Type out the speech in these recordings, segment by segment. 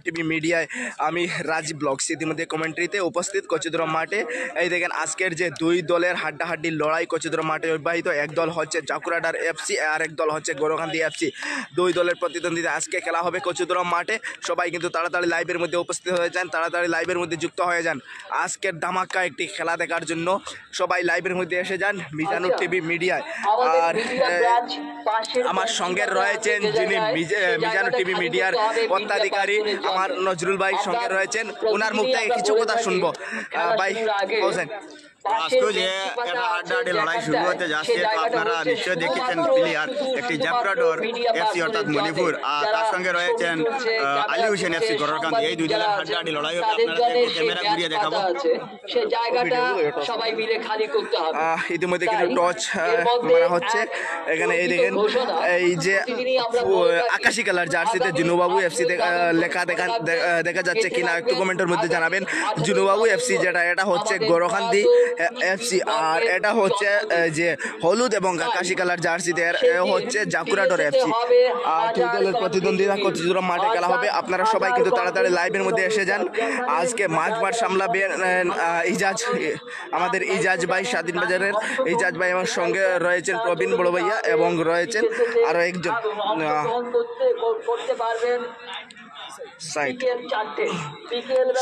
TV মিডিয়ায় আমি Rajib blogs ইতিমধ্যে কমেন্ট্রিতে উপস্থিত কচিদ্রম মাঠে। এই দেখেন আজকের যে দুই দলের হাড্ডাহাড্ডি লড়াই কচিদ্রম মাঠে অব্যাহত। এক দল হচ্ছে জাকুরাডার এফসি আর এক দল হচ্ছে গোরকান্দি এফসি। দুই দলের প্রতিদ্বন্দ্বিতা আজকে খেলা হবে কচিদ্রম মাঠে। সবাই কিন্তু তাড়াতাড়ি লাইভের মধ্যে উপস্থিত হয়ে যান, তাড়াতাড়ি লাইভের মধ্যে যুক্ত হয়ে যান আজকের ধামাকা একটি খেলা দেখার জন্য। সবাই লাইভের মধ্যে এসে যান মিজানুর টিভি মিডিয়ায়। আর আমার সঙ্গে রয়েছেন যিনি মিজানুর টিভি মিডিয়ার পত্রাধিকারী আমার নজরুল ভাই সঙ্গে রয়েছেন। ওনার মুখ থেকে কিছু কথা শুনবো। ভাই বলছেন আজকে যে একটা হাড্ডাহাড্ডি লড়াই শুরু হতে যাচ্ছে, তো আপনারা নিশ্চয়ই দেখেছেন প্লেয়ার একটি জাফরাডোর এফসি অর্থাৎ মণিপুর, আর তার সঙ্গে রয়েছেন আলী হোসেন এফসি গোরকান্দি। এই দুই দলের হাড্ডাহাড্ডি লড়াই হবে, আপনারা ক্যামেরা ঘুরিয়ে দেখাবো। সেই জায়গাটা সবাই মিলে খালি করতে হবে। ইতিমধ্যে কিন্তু টচ মারা হচ্ছে এখানে। এই দেখেন এই যে আকাশি কালার জার্সিতে জুনুবাবু এফসি লেখা দেখা যাচ্ছে কিনা একটু কমেন্টের মধ্যে জানাবেন। জুনুবাবু এফসি যেটা, এটা হচ্ছে গোরকান্দি এফসি, আর এটা হচ্ছে যে হলুদ এবং আকাশি কালার জার্সিতে হচ্ছে জাকুরাডোর এফসি। আর দুই দলের প্রতিদ্বন্দ্বিতা কচিদ্রম মাঠে খেলা হবে। আপনারা সবাই কিন্তু তাড়াতাড়ি লাইভের মধ্যে এসে যান। আজকে মাঠবার সামলাবেন ইজাজ, আমাদের ইজাজ ভাই স্বাধীন বাজারের ইজাজ ভাই। আমার সঙ্গে রয়েছেন প্রবীণ বড় ভাইয়া এবং রয়েছেন আরো একজন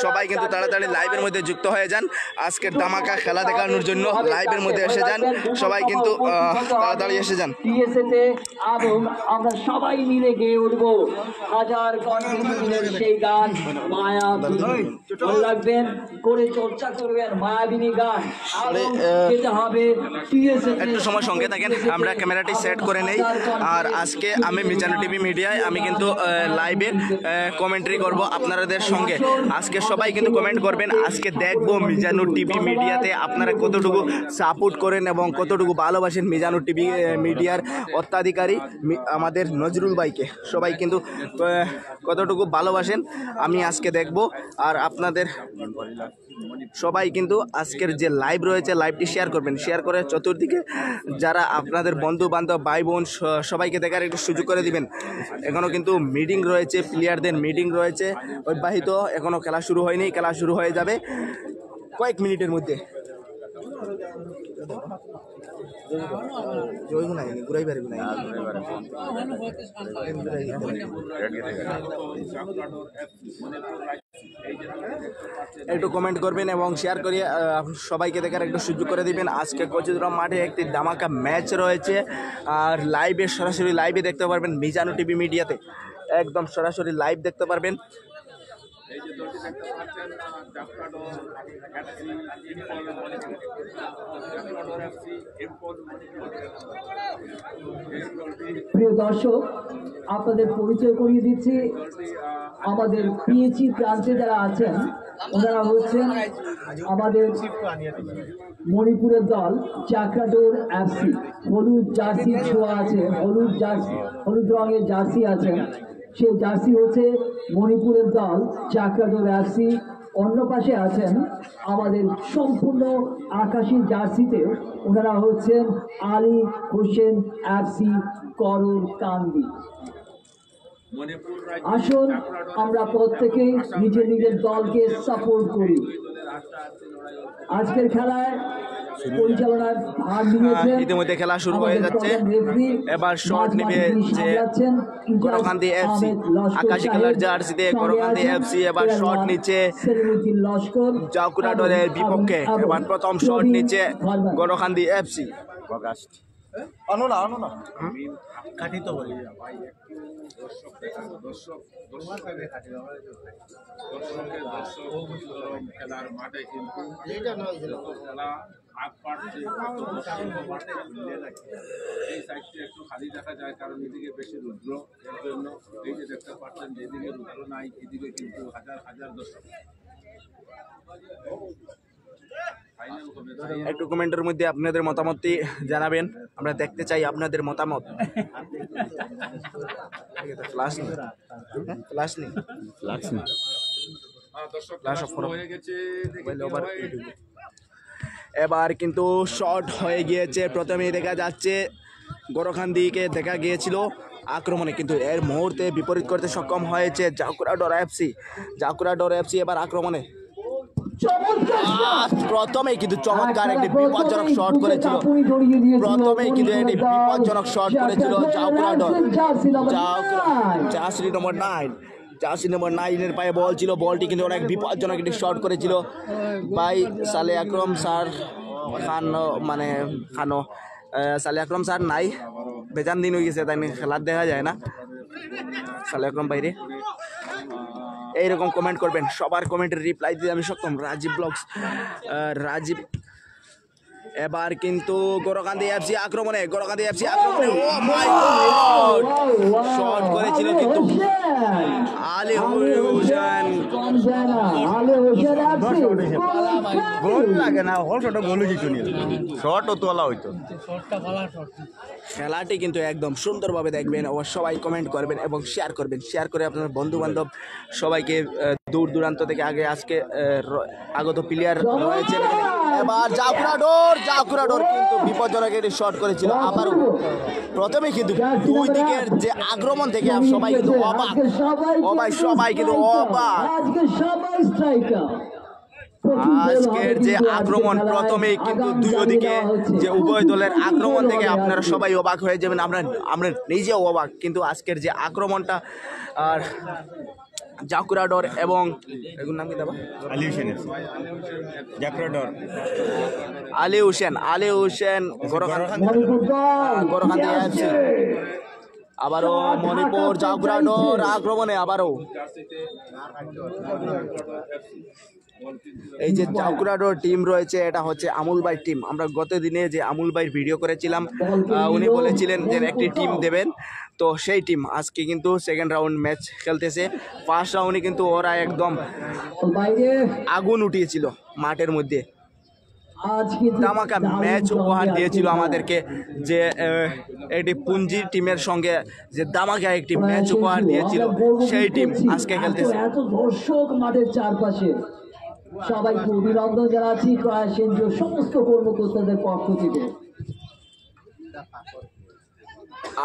সবাই কিন্তু তাড়াতাড়ি লাইভের মধ্যে যুক্ত হয়ে যান আজকের ধামাকা খেলা দেখানোর জন্য। লাইভের মধ্যে এসে যান, সবাই কিন্তু তাড়াতাড়ি এসে যান। আমরা সবাই মিলে গেয়ে উঠবো হাজার সেই গান মায়া লাগবেন করে চর্চা করবেন মায়াবিনী গান। যেটা হবে একটু সময় সঙ্গে থাকেন, আমরা ক্যামেরাটি সেট করে নেই। আর আজকে আমি মিজানুর টিভি মিডিয়ায় আমি কিন্তু লাইভে কমেন্ট্রি করব আপনাদের সঙ্গে। আজকে সবাই কিন্তু কমেন্ট করবেন। আজকে দেখবো মিজানুর টিভি মিডিয়াতে আপনারা কতটুকু সাপোর্ট করেন এবং কতটুকু ভালোবাসেন মিজানুর টিভি মিডিয়ার অত্যাধিকারী আমাদের নজরুল ভাইকে। সবাই কিন্তু কতটুকু ভালোবাসেন আমি আজকে দেখব। আর আপনাদের সবাই কিন্তু আজকের যে লাইভ রয়েছে লাইভটি শেয়ার করবেন, শেয়ার করে চতুর্দিকে যারা আপনাদের বন্ধু বান্ধব ভাই বোন সবাইকে দেখার একটু সুযোগ করে দিবেন। এখনও কিন্তু মিটিং রয়েছে, প্লেয়ারদের মিটিং রয়েছে অব্যাহত, এখনও খেলা শুরু হয়নি। খেলা শুরু হয়ে যাবে কয়েক মিনিটের মধ্যে। একটু কমেন্ট করবেন এবং শেয়ার করে সবাইকে দেখার একটু সুযোগ করে দিবেন। আজকে কচিদ্রম মাঠে একটি ধামাকা ম্যাচ রয়েছে। আর লাইভে সরাসরি লাইভে দেখতে পারবেন মিজানুর টিভি মিডিয়াতে, একদম সরাসরি লাইভ দেখতে পারবেন। প্রিয় দর্শক, আপনাদের পরিচয় করিয়ে দিচ্ছি। আমাদের পিএইচি প্রান্তে যারা আছেন ওনারা হচ্ছেন আমাদের মণিপুরের দল চাকরাডোর এফসি। হলুদ জার্সি ছোঁয়া আছে, হলুদ রঙের জার্সি আছে, সেই জার্সি হচ্ছে মণিপুরের দল চাকরাডোর এফসি। অন্য পাশে আছেন আমাদের সম্পূর্ণ আকাশী জার্সিতে ওনারা হচ্ছেন আলী হোসেন এফসি করকান্দি। আসুন আমরা প্রত্যেকেই নিজের নিজের দলকে সাপোর্ট করি। আজকের খেলায় পরিচালনার ভাগ নিয়েছেন, ইতিমধ্যে খেলা শুরু হয়ে যাচ্ছে। এবার শট নেবে যে গোরকান্দি এফসি, আকাশী কালার জার্সিতে গোরকান্দি এফসি এবার শট নিচ্ছে জাকুরাডোরের বিপক্ষে। এবার প্রথম শট নিচ্ছে গোরকান্দি এফসি। কাটি তো বলি খেলার মাঠে কিন্তু খেলা এই সাইডটা একটু খালি দেখা যায়, কারণ এদিকে বেশি রুদ্র। এর জন্য এই যে দেখতে পাচ্ছেন যে এদিকে রুদ্র নাই, এদিকে কিন্তু হাজার হাজার দর্শক। একটু কমেন্টের মধ্যে আপনাদের মতামতটি জানাবেন, আমরা দেখতে চাই আপনাদের মতামত। এবার কিন্তু শর্ট হয়ে গিয়েছে। প্রথমেই দেখা যাচ্ছে গোরকান্দিকে দেখা গিয়েছিল আক্রমণে কিন্তু এর মুহূর্তে বিপরীত করতে সক্ষম হয়েছে জাকুরাডোর এফসি। জাকুরাডোর এফসি এবার আক্রমণে প্রথমেই কিন্তু চমৎকার একটি বিপজ্জনক শট করেছিল, প্রথমেই কিন্তু একটি বিপজ্জনক শট করেছিল জাকুরাডোর। জার্সি নম্বর 9, জার্সি নম্বর 9-এর পায়ে বল ছিল, বলটি কিন্তু অনেক বিপজ্জনক একটি শট করেছিল ভাই সালে আকরম স্যার খানো সালে আকরম স্যার নাই, বেজান দিন হয়ে গেছে তাই খেলার দেখা যায় না। সালে আকরম বাইরে এইরকম কমেন্ট করবেন, সবার কমেন্টের রিপ্লাই দিতে আমি সক্ষম। রাজীব ব্লগস, রাজীব এবার কিন্তু গোরকান্দি এফসি আক্রমণে, গোরকান্দি এফসি আক্রমণে ও মাই গড শট করেছিল কিন্তু আলী হোসেন। গোল লাগে না, হল শট গোল কিছু নেই, শট ও তোলা হইতো। খেলাটি কিন্তু একদম সুন্দরভাবে দেখবেন, ও সবাই কমেন্ট করবেন এবং শেয়ার করবেন, শেয়ার করে আপনার বন্ধু বান্ধব সবাইকে দূর দূরান্ত থেকে আজকে আগত প্লেয়ার রয়েছে। এবার জাকুরাডোর কিন্তু বিপজ্জনক একটি শট করেছিল আবারও। প্রথমে কিন্তু দুই দিকের যে আক্রমণ থেকে সবাই কিন্তু অবাক, সবাই কিন্তু অবাক। আজকের যে আক্রমণ প্রথমেই কিন্তু দুই দিকে যে উভয় দলের আক্রমণ থেকে আপনারা সবাই অবাক হয়ে যাবেন, আমরা নিজেও অবাক। কিন্তু আজকের যে আক্রমণটা আর জাকুরাডোর এবং এগুলোর নাম কি দাবা আলী হোসেন গোরখান্দি এফসি আবারও মণিপুর জাকুরাডোর আক্রমণে আবারও এই যে জাকুরাডোর টিম রয়েছে এটা হচ্ছে আমুল ভাই টিম। আমরা গত দিনে যে আমুল ভাইয়ের ভিডিও করেছিলাম উনি বলেছিলেন যে একটি টিম দেবেন, তো সেই টিম আজকে কিন্তু সেকেন্ড রাউন্ড ম্যাচ খেলতেছে। ফার্স্ট রাউন্ডে কিন্তু ওরা একদম আগুন উঠিয়েছিল মাঠের মধ্যে, ধামাকা ম্যাচ উপহার দিয়েছিল আমাদেরকে, যে একটি পুঞ্জি টিমের সঙ্গে যে ধামাকা একটি ম্যাচ উপহার দিয়েছিল সেই টিম আজকে খেলতেছে। এত দর্শক মাঠের চারপাশে সবাইকে অভিনন্দন জানাচ্ছি ক্রয়াস এনজিওর সমস্ত কর্মকর্তাদের পক্ষ থেকে।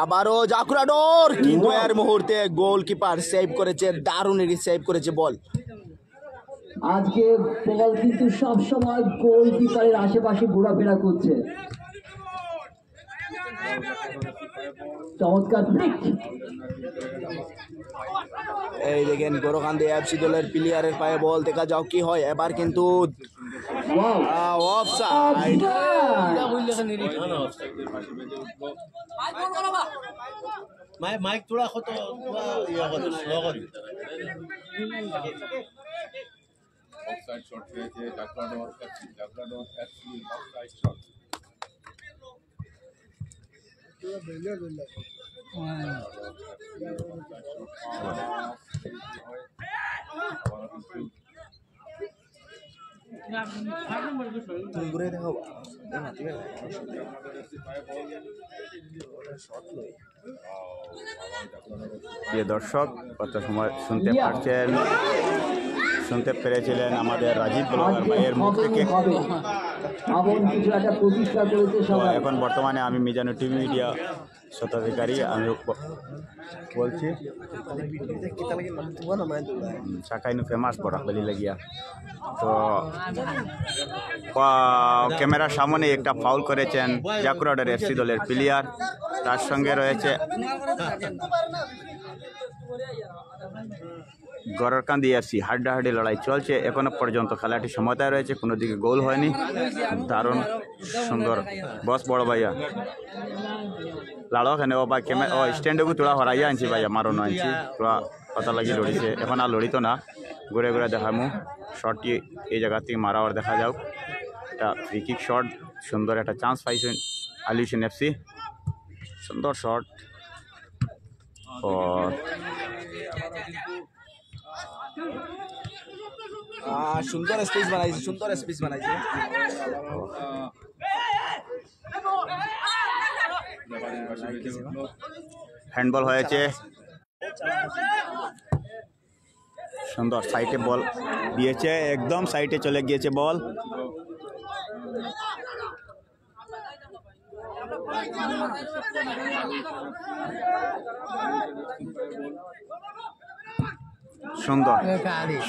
আবারও জাকুরাডোর কিন্তু এর মুহূর্তে গোলকিপার সেভ করেছে, দারুণ সেভ করেছে বল। আজকে বল কিন্তু সবসময় গোলকিপারের আশেপাশে ঘোরাফেরা করছে। চমৎকার এই দেখেন গোরকান্দি এফসি দলের প্লেয়ারের পায়ে বল, দেখা যাও কি হয়। এবার কিন্তু অফসাইড। মাইক তোরা কত অফসাইড শট হয়েছে জাকুরাডোর এফসি অফসাইড শট। প্রিয় দর্শক, কত সময় শুনতে পেরেছিলেন আমাদের রাজীব ব্লগার ভাইয়ের মুখ থেকে। এখন বর্তমানে আমি মিজানু টিভি মিডিয়া স্বত্বাধিকারী, আমি বলছি শাখাইনু ফেমাস বরাকবালি লাগিয়া। তো ক্যামেরার সামনে একটা ফাউল করেছেন জাকুরাডোর এফসি দলের প্লেয়ার, তার সঙ্গে রয়েছে গোরকান্দি এফসি। হাড্ডাহাড্ডি লড়াই চলছে এখনো পর্যন্ত, খেলাটি সমতায় রয়েছে, কোনো দিকে গোল হয়নি। দারুণ সুন্দর বস বড় ভাইয়া লাড়ক হেনে বা ক্যামেরা স্ট্যান্ডকু তোলা হরাইয়া আনছি ভাইয়া, মারণ আনছি তোরা কথা লাগি লড়িছে। এখন আর লড়িত না, ঘুরে ঘুরে দেখামু শটটি এই জায়গা থেকে মারা আর দেখা যাও। এটা ফ্রি কিক শট, সুন্দর একটা চান্স পাইছেন আলী হোসেন এফসি, সুন্দর শট। সুন্দর স্পেস বানাইছে হ্যান্ডবল হয়েছে, সুন্দর সাইডে বল দিয়েছে, একদম সাইডে চলে গিয়েছে বল। সুন্দর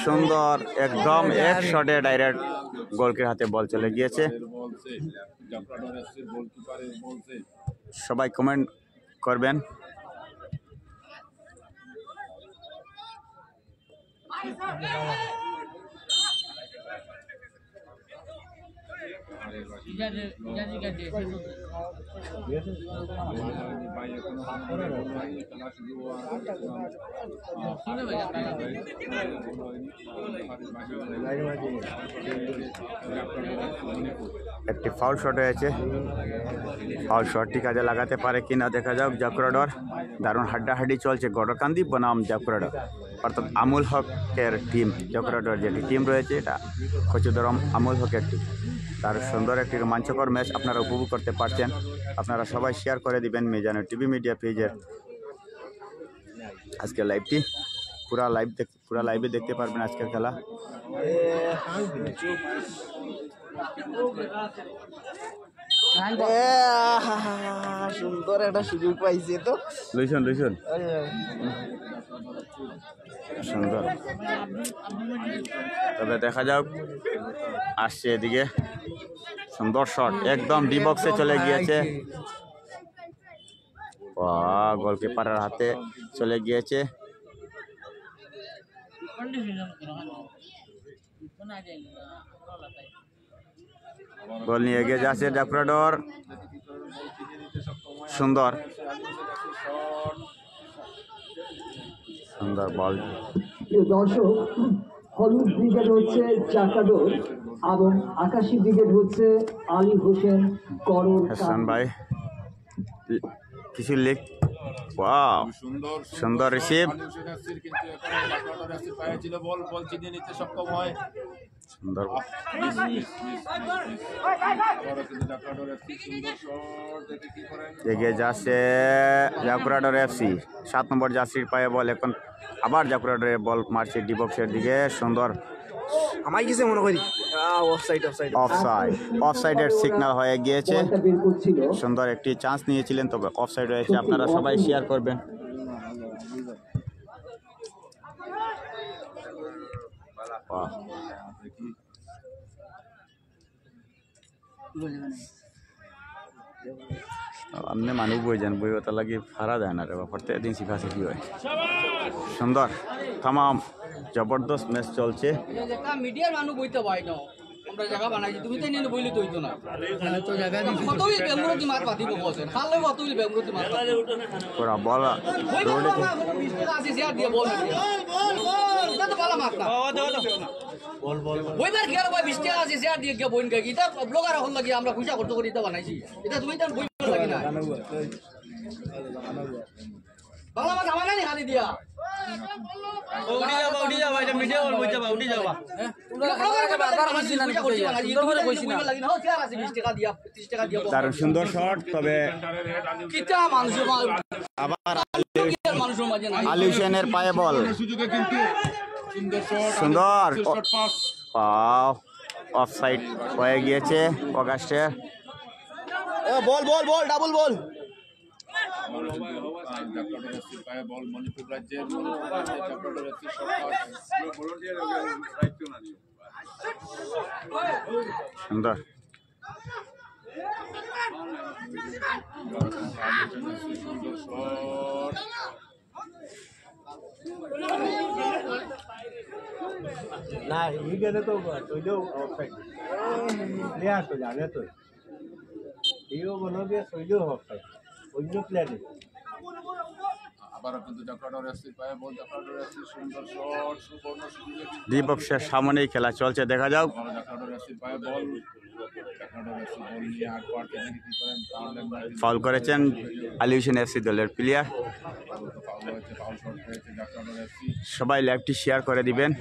সুন্দর একদম এক শটে ডাইরেক্ট গোলকির হাতে বল চলে গিয়েছে। সবাই কমেন্ট করবেন। একটি ফাউল শট হয়েছে, ফাউল শটটি কাজে লাগাতে পারে কিনা দেখা যাক। জাকুরাডর দারুণ হাড্ডাহাড্ডি চলছে গড়কান্দি বনাম জাকুরাডর, অর্থাৎ আমুল হকের টিম। জাকুরাডর যেটি টিম রয়েছে এটা খচুদরম আমুল হকের টিম। তার সুন্দর একটি রোমাঞ্চকর ম্যাচ আপনারা উপভোগ করতে পারছেন। আপনারা সবাই শেয়ার করে দিবেন মিজান টিভি মিডিয়া পেজের আজকের লাইভটি। পুরা লাইভে দেখতে পারবেন আজকের খেলা। সুন্দর একটা সুযোগ পাইছে তো, লইছন সুন্দর। তবে দেখা যাক, আসছে এদিকে সুন্দর শট, একদম ডি বক্সে চলে গিয়েছে। গোলকিপারের হাতে চলে গিয়েছে। গোল নিয়ে এগিয়ে যাচ্ছে জাকুরাডর। সুন্দর সুন্দর বল। দর্শক, হলুদ ব্রিগেড হচ্ছে জাকাডোর এবং আকাশী ব্রিগেড হচ্ছে আলী হোসেন করর। হাসান ভাই কিছু লিখ। ওয়াও, সুন্দর রিসিভ, সুন্দর এগিয়ে যাচ্ছে জাকুরাডর এফসি। 7 নম্বর জার্সির পায়ে বল, এখন আবার জাকুরাডরের বল মারছে ডি বক্সের দিকে। সুন্দর, আমার কিছু মনে করি অফসাইডের সিগন্যাল হয়ে গিয়েছে। সুন্দর একটি চান্স নিয়েছিলেন, তবে অফসাইড হয়েছে। আপনারা সবাই শেয়ার করবেন। আপনি মানুষ বই যান, বই ওটা লাগি ফারা যায় না রে, প্রত্যেক দিন শিখাশিখি হয়। সুন্দর, তামাম জবরদস্ত ম্যাচ চলছে। মিডিয়ার মানুষ বইতে পাই না, আমরা জায়গা বানাইছি, তুমি তো নিয়ে বইলে তৈতো না তো জায়গা কতই বেমরতি মাছ পাতিব বসেন খালে কতই বেমরতি মাছ পুরা বল রোডে আছে শেয়ার দিয়ে বল এটা তো ভালো মাছ না বইবার কি আর ভাই 20 টাকা আছে শেয়ার দিয়ে গিয়ে বইন গই এটা ব্লগার হল লাগি আমরা পয়সা খরচ করে এটা বানাইছি, এটা তুমি তো বই লাগি না ভালো মাছ আমার নাই খালি দিয়া উড়ি যাবা এটা মিডিয়া বল বইতে বা উড়ি যাবা তার সুন্দর শট, তবে আবার আলী হোসেনের পায়ে বল। সুন্দর অফসাইড হয়ে গিয়েছে অগাস্টের। বল বল বল ডাবল বল। সুন্দর না এই গেলে তো চলেও অফসাইড প্লেয়ার তো জানে তো এইও বলো যে চলেও অফসাইড অন্য প্লেয়ার নেই। ডি বক্সের সামনেই খেলা চলছে, দেখা যাও। ফাউল করেছেন আলী হোসেন এফসি দলের প্লেয়ার। সবাই লাইভটি শেয়ার করে দিবেন।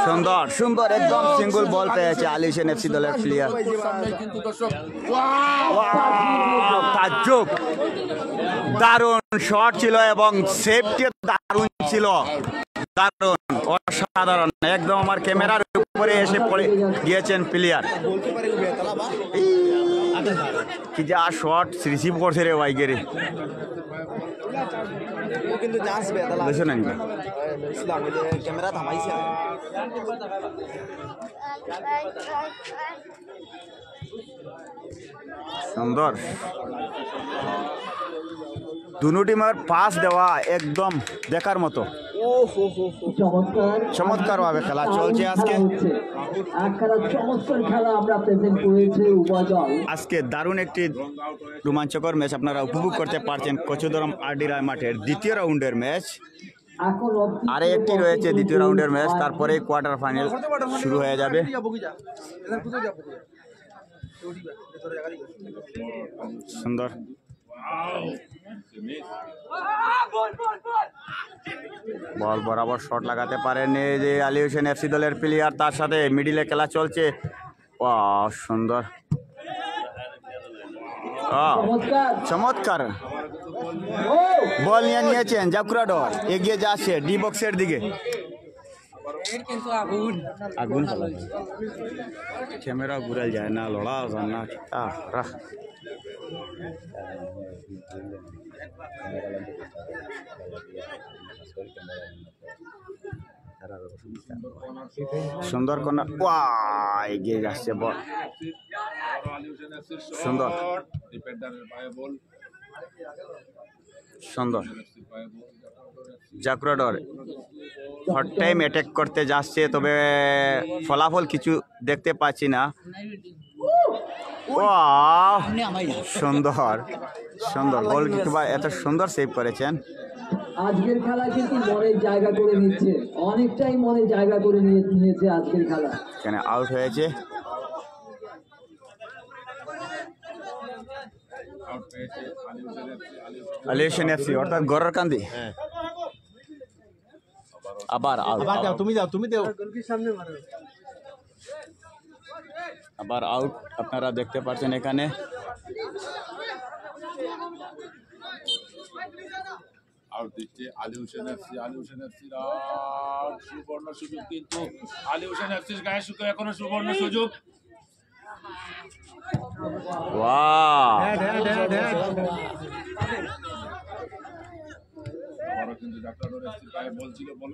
সুন্দর সুন্দর একদম সিঙ্গল বল পেয়েছে আলী হোসেন এফসি দলের প্লেয়ার। তাজ্জুব, দারুণ শট ছিল এবং সেভটি দারুণ ছিল। দারুণ, অসাধারণ, একদম আমার ক্যামেরার উপরে এসে পড়ে গিয়েছেন প্লেয়ার। কি যা শট রিসিভ করছে রে ভাই গেরে, কিন্তু চান্স বেতলা বুঝছো না নিবা? ক্যামেরা থামাইছে সুন্দর, দুনো টিমের পাস দেওয়া একদম দেখার মতো, চমৎকার চমৎকার ভাবে খেলা চলছে আজকে। একটা চমৎকার খেলা আমরা প্রেজেন্ট করেছে উভয় দল। আজকে দারুণ একটি রোমাঞ্চকর ম্যাচ আপনারা উপভোগ করতে পারছেন কচুদরম আরডি রায় মাঠের দ্বিতীয় রাউন্ডের ম্যাচ। এখন অবধি আরে একটি রয়েছে দ্বিতীয় রাউন্ডের ম্যাচ, তারপরে কোয়ার্টার ফাইনাল শুরু হয়ে যাবে। সুন্দর, বল বরাবর শট লাগাতে পারেনি যে আলী হোসেন এফসি দলের প্লেয়ার, তার সাথে মিডিলে খেলা চলছে। সুন্দর, চমৎকার চমৎকার ও বল নিয়ে নিয়েছেন জাকুরাডর, এগিয়ে যাচ্ছে ডি বক্সের দিকে। আগুন ক্যামেরা ঘুরাল যায় না, লড়া যায় না, রাখ সুন্দর কর্নার, এগিয়ে যাচ্ছে বল, সুন্দর সুন্দর। জাকুরাডর হট টাইম অ্যাটাক করতে যাচ্ছে, তবে ফলাফল কিছু দেখতে পাচ্ছি না। সুন্দর সুন্দর, গোলকিপার এত সুন্দর সেভ করেছেন। আজকের খেলা কিন্তু মনে জায়গা করে নিচ্ছে, অনেকটাই মনে জায়গা করে নিয়েছে আজকের খেলা। এখানে আউট হয়েছে, আলী হোসেন এফসি অর্থাৎ গড়ের কান্দি। আবার আউট, তুমি যাও, তুমি দেও আবার আউট আপনারা দেখতে পাচ্ছেন এখানে। আউট দিচ্ছে আলী হোসেন এফসি, আলী হোসেন এফসির সুবর্ণ সুযোগ, কিন্তু আলী হোসেন এফসির গায়ে শুকে এখনো সুবর্ণ সুযোগ। আবারও কিন্তু জাকুরাডর এফসির গায়ে বল ছিল, বল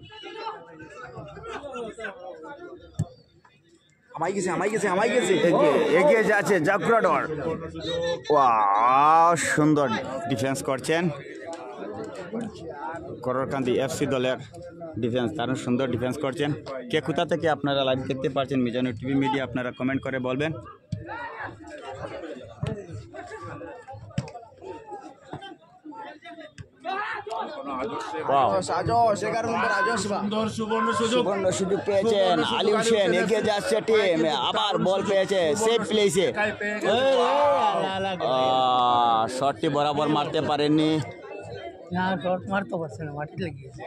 আমাই গেছে এগিয়ে যাচ্ছে জাকুরাডর। সুন্দর ডিফেন্স করছেন কররকান্দি এফসি দলের ডিফেন্স, দারুণ সুন্দর ডিফেন্স করছেন। কে কোথা থেকে আপনারা লাইভ দেখতে পাচ্ছেন মিজানুর টিভি মিডিয়া, আপনারা কমেন্ট করে বলবেন। সুন্দর সুবর্ণ সুযোগ, সুযোগ পেয়েছেন আলী হোসেন, এগিয়ে যাচ্ছে টিম, আবার বল পেয়েছে সেফ প্লেসে। শটটি বরাবর মারতে পারেননি, মারতে পারছে না, মাটি লেগেছে।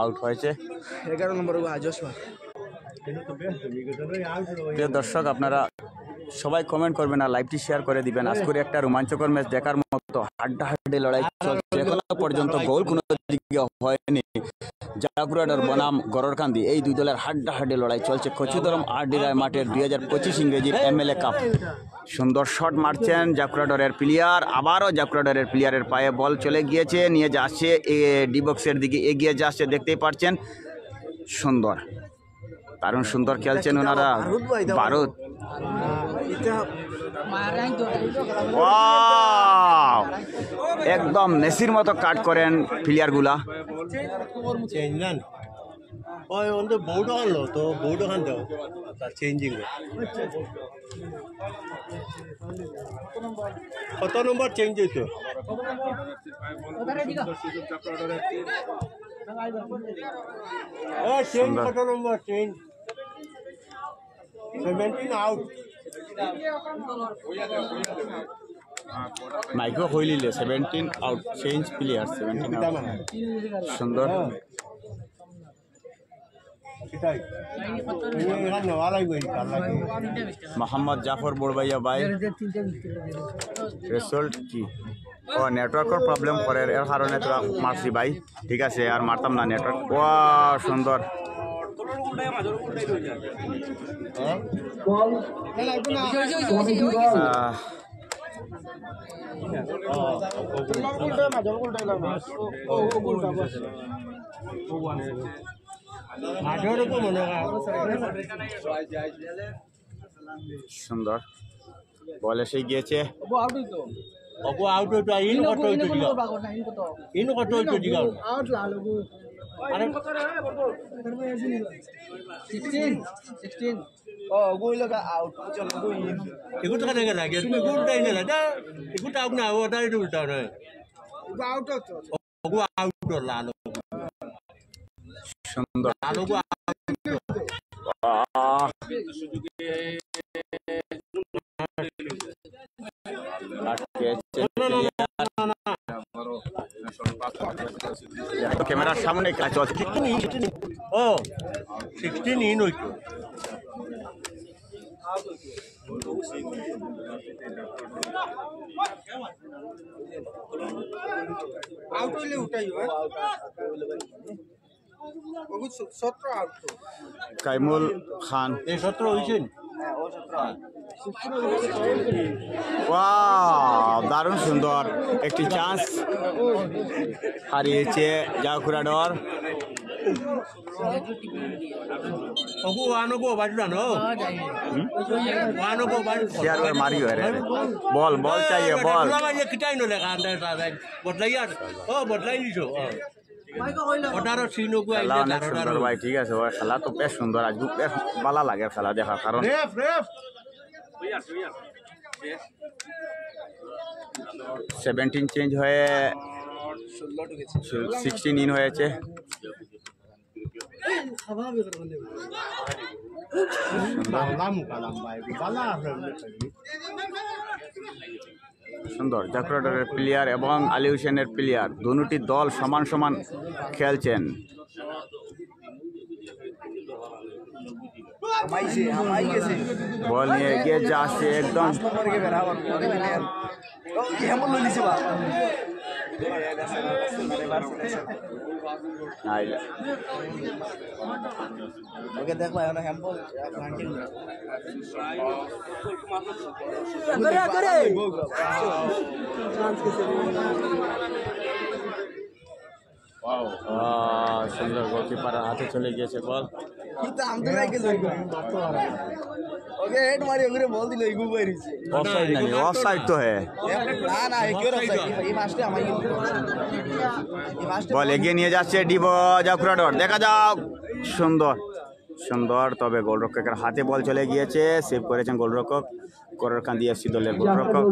আউট হয়েছে। 11 নম্বর আজস্বা। প্রিয় দর্শক, আপনারা সবাই কমেন্ট করবেন আর লাইভটি শেয়ার করে দিবেন। আজকের একটা রোমাঞ্চকর ম্যাচ দেখার মতো, হাড্ডাহাড্ডি লড়াই চলছে, এখনো পর্যন্ত গোল কোনো দিকে হয়নি। জাকুরাডর বনাম গড়রকান্দি এই দুই দলের হাড্ডাহাড্ডি লড়াই চলছে কচুদরম আরডি রায় মাঠের 2025 ইংরেজির MLA কাপ। সুন্দর শট মারছেন জাকুরাডরের প্লেয়ার, আবারও জাকুরাডরের প্লেয়ারের পায়ে বল চলে গিয়েছে, নিয়ে যাচ্ছে ডি বক্সের দিকে, এগিয়ে যাচ্ছে দেখতেই পাচ্ছেন। সুন্দর, দারুণ সুন্দর খেলছেন ওনারা। বারুদ একদম মেসির মতো কাট করেন প্লেয়ারগুলা। বোর্ড আনলো তো, বোর্ড ওখান দাও চেঞ্জিং কত নম্বর চেঞ্জ হইতো। চেঞ্জ কত নম্বর চেঞ্জ 17 আউট। মাইক্রো হইলিলে 17 আউট, চেঞ্জ প্লেয়ার 17 আউট। সুন্দর সেটাই এখানে নেওয়া লাগবে তার লাগে মোহাম্মদ জাফর বড়বাইয়া ভাই রেজাল্ট কি ও নেটওয়ার্কের প্রবলেম করে এর কারণে তোরা মারছি ভাই ঠিক আছে আর মারতাম না নেটওয়ার্ক ওয়া সুন্দর বল কমিটি বল মাঠের তো মনে হয় সুন্দর বল এসে গিয়েছে অগো আউট হইতো ইন কত হইতো দিগা ইন কত হইতো দিগা আরে 16 এগুলো তো কেন লাগে তুমি গুড়টাই না দা এগুলো আউট না ওটাই উল্টা নয় অগো আউট লালো সুন্দর লালো ক্যামেরার সামনে কাজ হচ্ছে ও 16 ইন হইতো আউট হইলে উঠাই কাইমুল খান এই 17 হইছেন ওয়াও দারুণ সুন্দর একটি চান্স হারিয়েছে জাকুরাডর অগো আনগো বাজু জানো আনগো বাজু शेयर कर मारी है रे बॉल बॉल चाहिए बॉल ये किटाई नो लेगा अंदर साहब बदलाई यार ओ बदलाई নিছো ওটারও সিনো কো খেলা অনেক সুন্দর ভাই ঠিক আছে ভাই খেলা তো বেশ সুন্দর আজ বেশ ভালো লাগে খেলা দেখার কারণ রেফ রেফ 17 চেঞ্জ হয়ে 16 ইন হয়েছে কালাম কালাম ভাই বালা সুন্দর জাকরাডারের প্লেয়ার এবং আলী হোসেনের প্লেয়ার দুটি দল সমান সমান খেলছেন বল নিয়ে এগিয়ে যাচ্ছে একদম ওকে দেখো এখন হ্যাম্পল সুন্দর গোলকিপার হাতে চলে গিয়েছে বল ওকে হেড মারি ওকে বল দিল ইগু বাইরিছে অফসাইড नहीं অফসাইড তো है না না একের অফসাইড এই মাসটা আমাই বল এগিয়ে নিয়ে যাচ্ছে ডিবো জাফরাডর দেখা যাক সুন্দর সুন্দর তবে গোলরক্ষকের হাতে বল চলে গিয়েছে সেভ করেছেন গোলরক্ষক কররকান্দি এফসি দলের গোলরক্ষক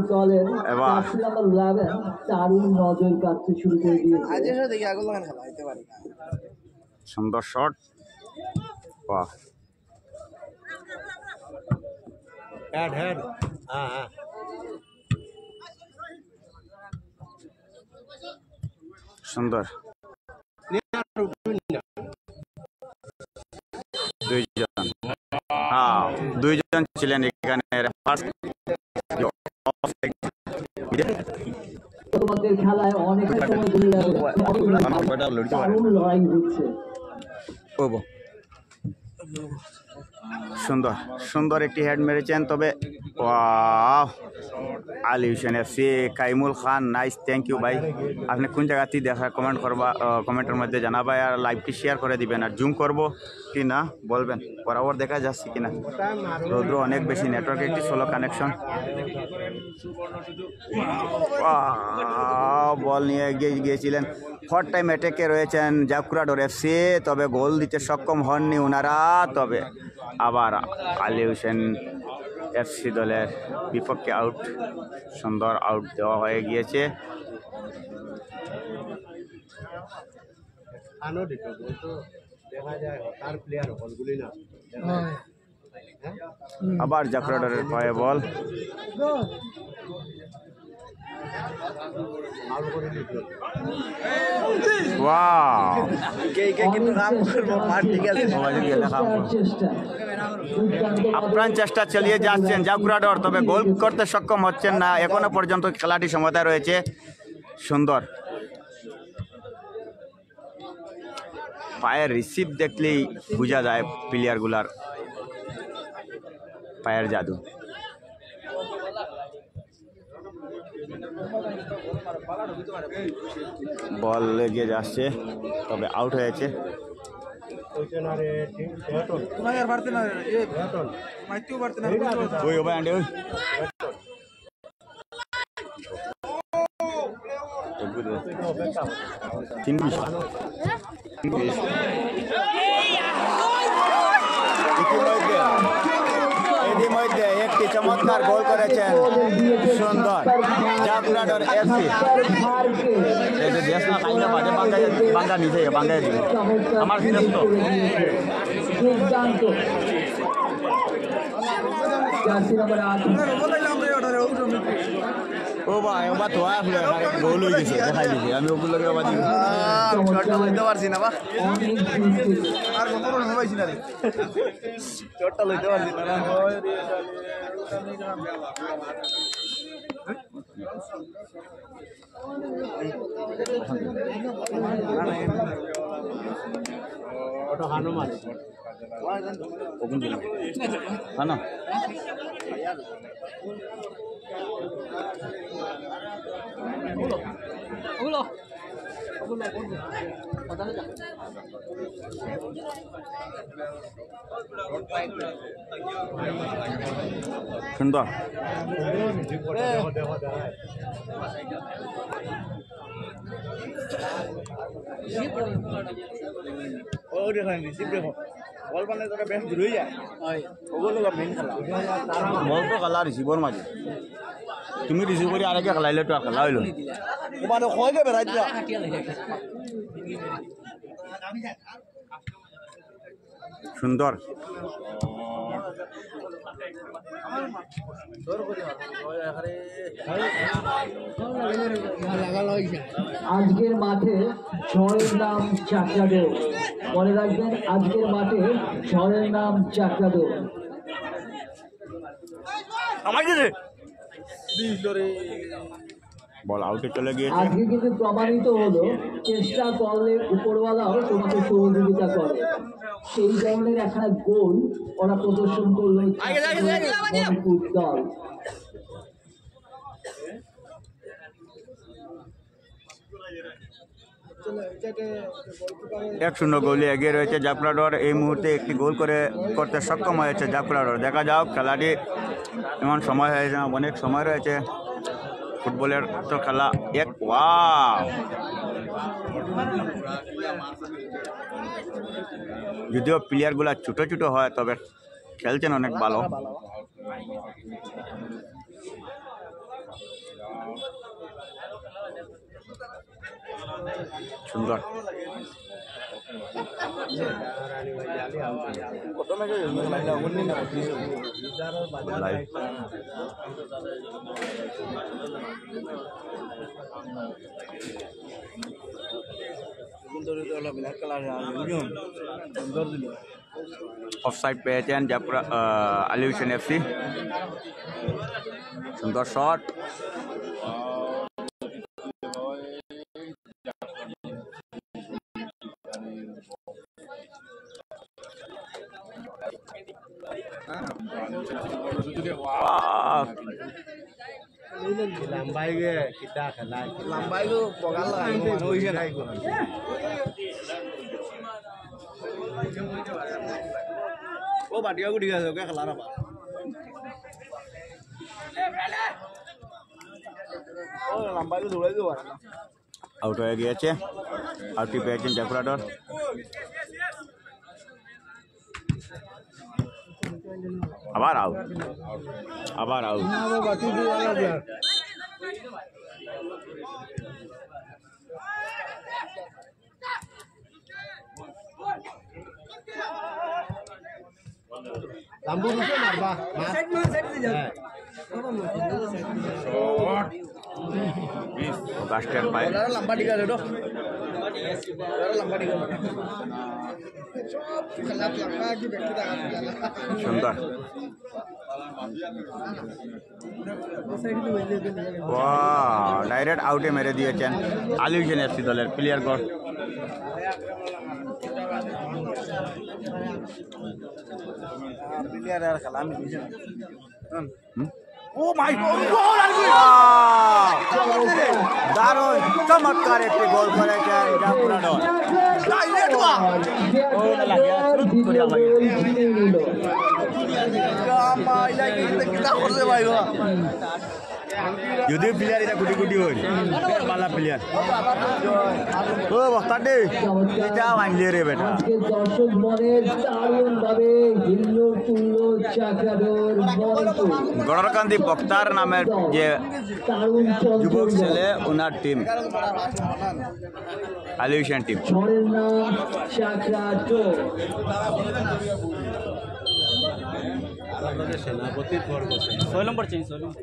এবার দারুণ নজর কাটতে শুরু করে দিয়েছে আজের সাথে দেখি আগল লাগান খেলা হইতে পারি না সুন্দর শট বাহ হেড হেড হ্যাঁ সুন্দর দুইজন হ্যাঁ দুইজন ছিলেন এখানে তোমাদের খেলায় অনেক সময় ধরে দারুণ লড়াই হচ্ছে সুন্দর সুন্দর একটি হেড মেরেছেন তবে wow Ali Hossain FC Kaimul Khan nice thank you ভাই আপনি কোন জায়গাতে দেখা কমেন্ট করবা কমেন্টের মধ্যে জানাবা আর লাইভটি শেয়ার করে দিবেন আর জুম করব কি না বলবেন বরাবর দেখা যাচ্ছে কিনা রৌদ্র অনেক বেশি নেটওয়ার্ক একটি স্লো কানেকশন বল নিয়ে এগিয়ে গিয়েছিলেন ফোর্থ টাইম অ্যাটাকে রয়েছেন জাকুরাডর এফসি তবে গোল দিতে সক্ষম হননি ওনারা তবে আবার আলী হোসেন এফসি দলের বিপক্ষে আউট সুন্দর আউট দেওয়া হয়ে গিয়েছে দেখা যায় তার প্লেয়ার বলগুলি না আবার জাকরাডারের পায়ে বল আউট করে দিতে ওয়াও কিন্তু কাম করবো মাঠ ঠিক আছে চেষ্টা আপ্রাণ চেষ্টা চালিয়ে যাচ্ছেন জাকুরাডর, তবে গোল করতে সক্ষম হচ্ছেন না এখনো পর্যন্ত। খেলাটি সমতা রয়েছে সুন্দর। পায়ের রিসিভ দেখলেই বোঝা যায় প্লেয়ারগুলার পায়ের জাদু। বল লেগে যাচ্ছে, তবে আউট হয়েছে। ওইখানে টিম ব্যাটন ওই ওভার আন্ডে ওই তিন বিশ ইতিমধ্যে একটি চমৎকার গোল করেছেন সুন্দর জাকুরাডর এফসি। দেশ না খাইলে বাজে বাঙ্গা নিচে বাঙ্গাই দিবে আমার সিদ্ধান্ত। দুর্দান্ত জার্সি নম্বর 8 ও ভাই ও বা তো আসলে গোল হয়ে গেছে দেখাই দিছে আমি ওগুলো লগে বাদি চটটা লইতে পারছি না বা অনেক দুর্দান্ত আর কখনো হবাইছি না রে চটটা লইতে পারছি না ওটা হানুমান ওগুন দিন না সুন্দর ও দেখেন রিসিভ দেখো বল পালে তোরা বেশ দূর হয়ে যায় ওগুলো মেইন খেলা বল তো খেলা রিসিভর মাঝে তুমি রিসিভ করে আরেকে খেলাইলে তো আর খেলা হইল মানে কয় গে বেড়াই দিলা সুন্দর আজকের মাঠে ঝড়ের নাম চাকরাদো। মনে রাখবেন আজকের মাঠে ঝড়ের নাম চাকরাদো। বল আউটে চলে গিয়েছে। আজকে কিন্তু প্রমাণিত হলো চেষ্টা করলে উপরওয়ালাও তোমাকে সহযোগিতা করে। সেই ধরনের একটা গোল ওরা প্রদর্শন করলো মণিপুর দল। 1-0 গোলে এগিয়ে রয়েছে জাকুরাডর। এই মুহূর্তে একটি গোল করতে সক্ষম হয়েছে জাকুরাডর। দেখা যাক খেলাটি এমন সময় হয়েছে, অনেক সময় রয়েছে ফুটবলের তো খেলা। ওয়াও যদিও প্লেয়ারগুলা ছোট ছোট হয় তবে খেলছেন অনেক ভালো। সুন্দর লাইভ অফসাইড পেয়েছেন জাপুরা আলী হোসেন এফসি। সুন্দর শট। লম্বাই গে কিতা খেলা লম্বাই গো বগাল লাগাই মানুহ হইছে নাই ও বাটিয়া গুটি গেছে ওকে খেলা না ও লম্বাই গো দৌড়াই দেবো আউট হয়ে গিয়েছে। আউটটি পেয়েছেন জাকুরাডর। আবার আউট, আবার আউট। বাস্টার পায় লম্বা টিকা রেডো লম্বা টিকা সুন্দর ডাইরেক্ট আউটে মেরে দিয়েছেন আলিউশন এফসি দলের প্লেয়ার গড় প্লেয়ার আর খেলা আমি বুঝি ও মাই গড দারুণ চমৎকার একটি গোল করেছেন জাফরাডর ডাইরেক্ট ওয়া ও লাগে দ্বিতীয় গোল জিতে নিল মাইলা কিটা করছে ভাই গো যদিও প্লেয়ার এটা গুটি গুটি হইল পালা প্লেয়ার ও বস্তাডে এটা আনলে রে বেটা আজকে দর্শক মনের দারুণ ভাবে হিল্লোর তুল্লো চাকরাডোর বলপুর গড়রকান্দি বক্তার নামের যে দারুণ যুবক চঞ্চল ছেলে ওনার টিম আলিউশন টিম ঝড়ের নাম চাকরাডোর সেনাপতির ঘর বসে 6 নম্বর চেঞ্জ 6 নম্বর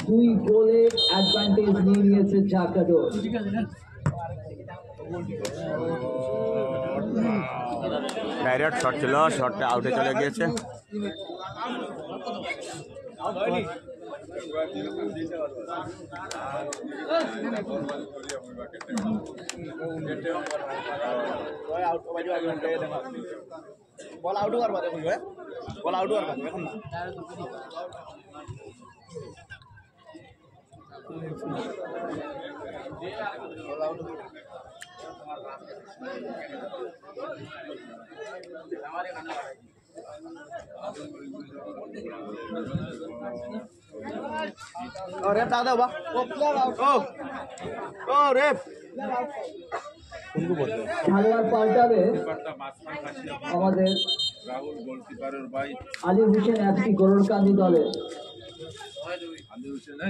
দুই গোলের অ্যাডভান্টেজ নিয়ে নিয়েছে চাকরাডোর ডাইরেক্ট শট ছিল শটটা আউটে চলে গিয়েছে বল আউট করবা দেখো বল আউট করবা এখন না রেপ দাও দাও বা ও রেপ খেলোয়াড় পাল্টাবে আমাদের রাহুল গোলকিপারের ভাই আলী হোসেন এফসি গরুরকান্দি দলের আলী হোসেন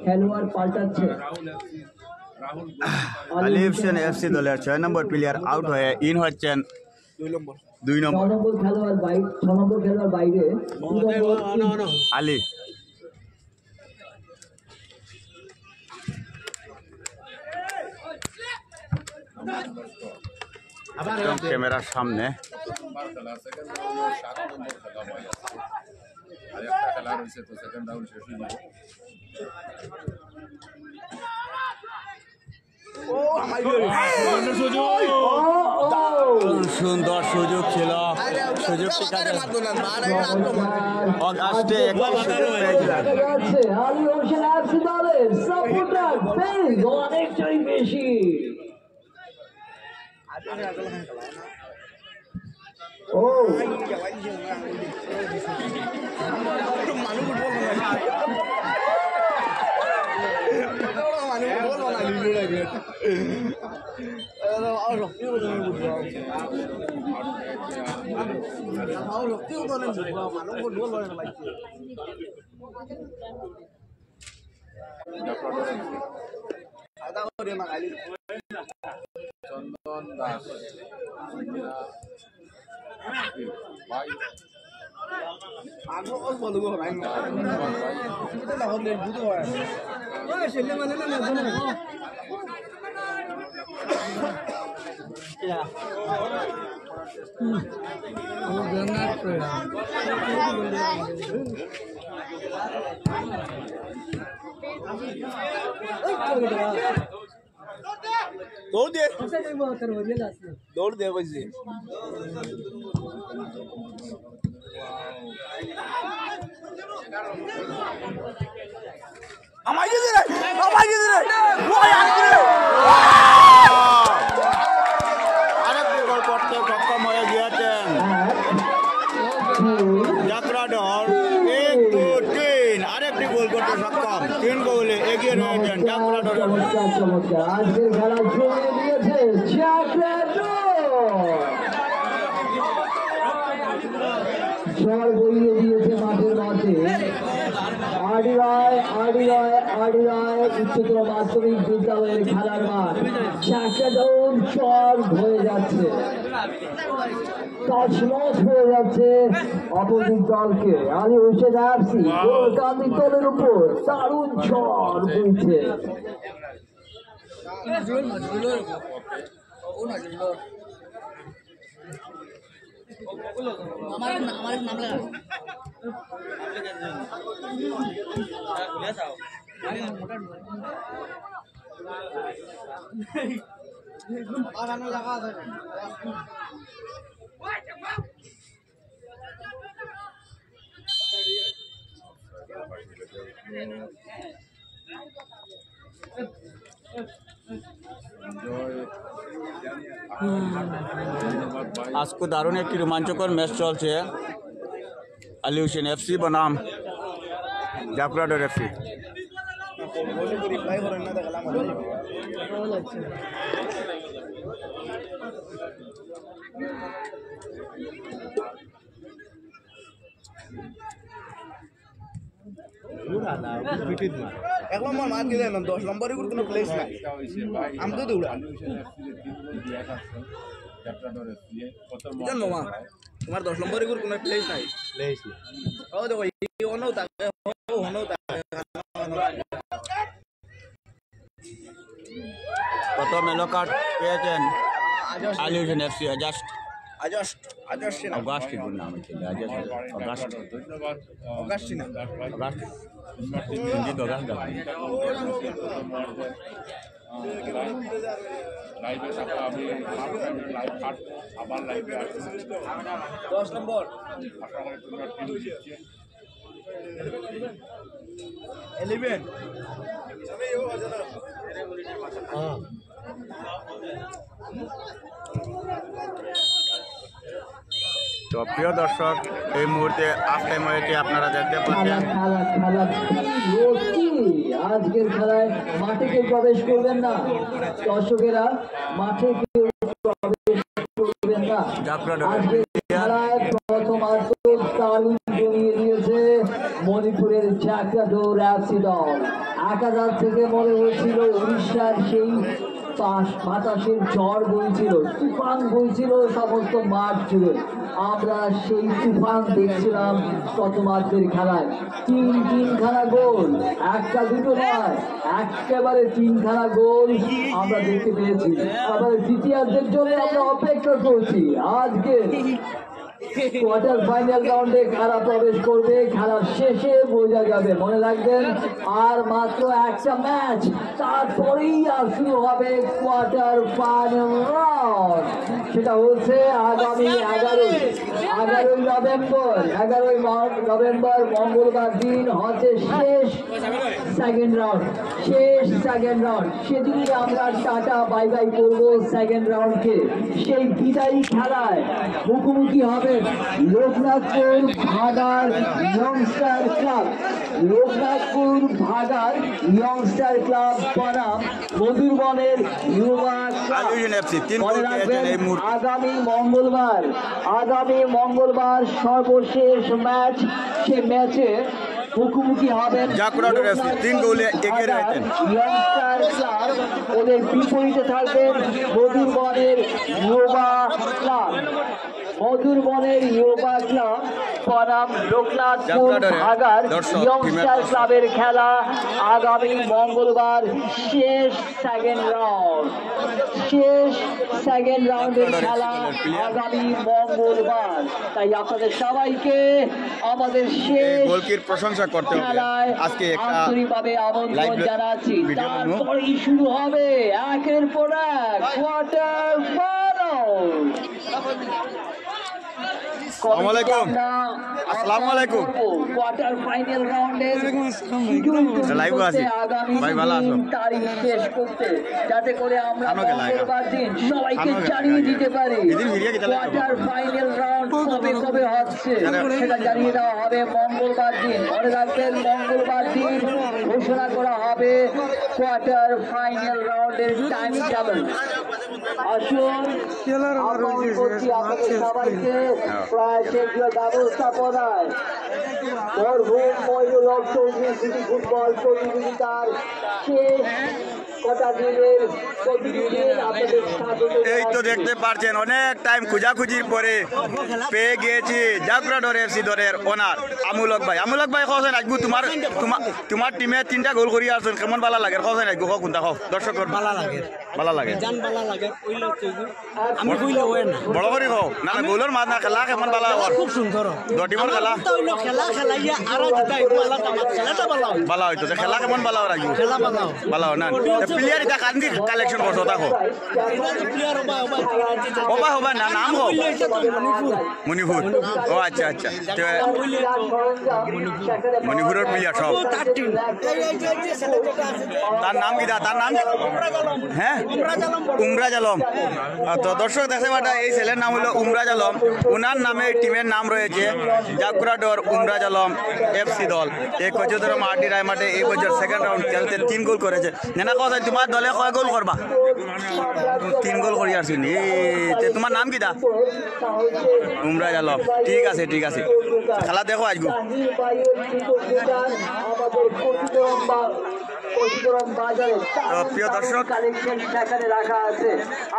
খেলোয়াড় পাল্টাচ্ছে রাহুল আলিউশন এফসি দলের 6 নম্বর প্লেয়ার আউট হয়ে ইন হচ্ছেন 2 ছ নম্বর নম্বর খেলোয়াড় বাইরে 2 নম্বর আলী একদম ক্যামেরার সামনে খেলা সেকেন্ড রাউন্ড 7 নম্বর খেলা হয় আর একটা খেলা রয়েছে তো সেকেন্ড রাউন্ড শেষ হয়ে যাবে সুন্দর সুযোগ ছিল সুযোগটি কাজে অগাস্টে একটি সুযোগ পেয়েছিলেন আলী হোসেন এফসি দলের সাপোর্টার বেশ অনেকটাই বেশি ও চন্দন দাস ভাই দৌড় দে কইছি আমায় গিয়ে রে ওই আরেকটি আরেকটি গোল করতে সক্ষম হয়ে গিয়েছেন জাফরাডর 1-2-3 আরেকটি গোল করতে সক্ষম 3 গোলে এগিয়ে রয়েছেন জাফরাডর চমৎকার চমৎকার আজকের খেলা জমিয়ে দিয়েছে ঝড় বইয়ে দিয়েছে মাঠের মাঝে আড়ি রায় উচ্চতর মাধ্যমিক বিদ্যালয়ের খেলার মাঠ চাকাডাউন চর হয়ে যাচ্ছে, তছনছ হয়ে যাচ্ছে অপোজিট দলকে। আলী হোসেন এফসি গোলকান্দি দলের উপর দারুণ ঝড় বইছে। আজকে দারুণ একটি রোমাঞ্চকর ম্যাচ চলছে আলী হোসেন এফসি বনাম জাফরাডর এফসি। এক নম্বর মার দিলে 10 নম্বরে কোনো প্লেস নাই, আমি তো দৌড়া জানো মা তোমার 10 নম্বরে কোনো প্লেস নাই। ও দেখো এই অন্য তাকে অন্য কত মেলো কার্ড পেয়েছেন Ali Hossain FC? Just August নাম ছিল অগাস্ট হিন্দি অগাস্ট লাইভে থাকা আমি লাইভ আবার লাইভে আসছি 10 নম্বর আশা করি তোমরা টিম জিতছে। 11 তো প্রিয় দর্শক, এই মুহূর্তে হাফ টাইম হয়েছে, আপনারা দেখতে পাচ্ছেন। আজকের খেলায় মাঠে কেউ প্রবেশ করবেন না, দর্শকেরা মাঠে কেউ প্রবেশ করবেন না। আজকের খেলায় প্রথমার্ধ দারুণ জমিয়ে দিয়েছে মণিপুরের জাকরাডোর এফসি দল। একাধার থেকে মনে হয়েছিল উড়িষ্যার সেই বাতাসের ঝড় বইছিল, তুফান বইছিল সমস্ত মাঠ জুড়ে। আমরা সেই তুফান দেখছিলাম প্রথমার্ধের খেলায়। তিনখানা গোল, একটা দুটো নয়, একেবারে 3খানা গোল আমরা দেখতে পেয়েছি। আবার দ্বিতীয়ার্ধের জন্য আমরা অপেক্ষা করছি। আজকে কোয়ার্টার ফাইনাল রাউন্ডে কারা প্রবেশ করবে খেলার শেষে বোঝা যাবে। মনে রাখবেন আর মাত্র একটা ম্যাচ, তারপরেই আর শুরু হবে কোয়ার্টার ফাইনাল রাউন্ড। সেটা হচ্ছে আগামী 11ই নভেম্বর মঙ্গলবার দিন হচ্ছে শেষ সেকেন্ড রাউন্ড। সেদিনই আমরা টাটা বাই বাই করবো সেকেন্ড রাউন্ডকে। সেই বিদায়ী খেলায় মুখোমুখি হবে লোকনাথপুর ভাগার ইয়ংস্টার ক্লাব বনাম মধুরবনের যুবা ক্লাব। মনে রাখবেন আগামী মঙ্গলবার সর্বশেষ ম্যাচ। সে ম্যাচে মুখোমুখি হবেন ইয়ংস্টার ক্লাব, ওদের বিপরীতে থাকবেন মধুরবনের যুবা ক্লাব বনাম লোকনাথপুর ভাগার ইয়ংস্টার ক্লাবের খেলা আগামী মঙ্গলবার শেষ সেকেন্ড রাউন্ডের খেলা আগামী মঙ্গলবার। তাই আপনাদের সবাইকে আমাদের শেষ প্রশংসা করতে হবে। আজকে আন্তরিকভাবে আমন্ত্রণ জানাচ্ছি। তারপরেই শুরু হবে একের পর এক কোয়ার্টার ফাইনাল। কোয়ার্টার ফাইনাল রাউন্ডের আগামী তারিখ শেষ করতে, যাতে করে আমরা মঙ্গলবার দিন সবাইকে জানিয়ে দিতে পারি কোয়ার্টার ফাইনাল রাউন্ড কবে হচ্ছে, সেটা জানিয়ে দেওয়া হবে মঙ্গলবার দিন। মনে রাখবেন মঙ্গলবার দিন ঘোষণা করা হবে কোয়ার্টার ফাইনাল রাউন্ডের টাইম টেবিল। আসুন আহ্বান করছি আপনাদের সবাইকে প্রায় কেন্দ্রীয় ব্যবস্থাপনায় মরহুম মইনুল হক চৌধুরী সিটি ফুটবল প্রতিযোগিতার শেষ কটা দিনের প্রতিদিন আপনাদের স্বাগত। এই তো দেখতে পাচ্ছেন অনেক টাইম খোঁজাখুঁজির পরে পেয়ে গিয়েছি জাফরাডর এফসি দলের ওনার আমুলক ভাই। আমুলক ভাই হোসেন আজবু তোমার তোমার টিমে 3টা গোল করিয়া আসছেন, কেমন ভালো লাগে হোসেন আজবু হোক কোনটা হোক দর্শক ভালো লাগে আমি কইলে হয় না বড় করে হোক না না গোলের মাঝ না খেলা কেমন ভালো হওয়ার খুব সুন্দর দু টিমের খেলা খেলা খেলাইয়া আর জিতা একটু আলাদা খেলাটা ভালো ভালো হইতো খেলা কেমন ভালো হওয়ার আজবু খেলা ভালো ভালো না প্লেয়ার এটা কান্দি কালেকশন করছো দেখো প্লেয়ার হবা হবা না নাম হোক মণিপুর। ও আচ্ছা আচ্ছা তো মণিপুরের প্লেয়ার সব তার নাম কি তার নাম হ্যাঁ উমরাজ আলম। তো দর্শক দেখতে পাটা এই ছেলের নাম হলো উমরাজ আলম, ওনার নামে টিমের নাম রয়েছে জাফরাডর উমরাজ আলম এফসি দল। এই কচুদর মাটি রায় মাঠে এই বছর সেকেন্ড রাউন্ড খেলতে 3 গোল করেছে। নেনা কথা তোমার দলে কয় গোল করবা? 3 গোল করি আসছি। তোমার নাম কি দা? উমরাজ আলম। ঠিক আছে ঠিক আছে, খেলা দেখো আজকে। প্রিয় দর্শক কালেকশন সেখানে রাখা আছে,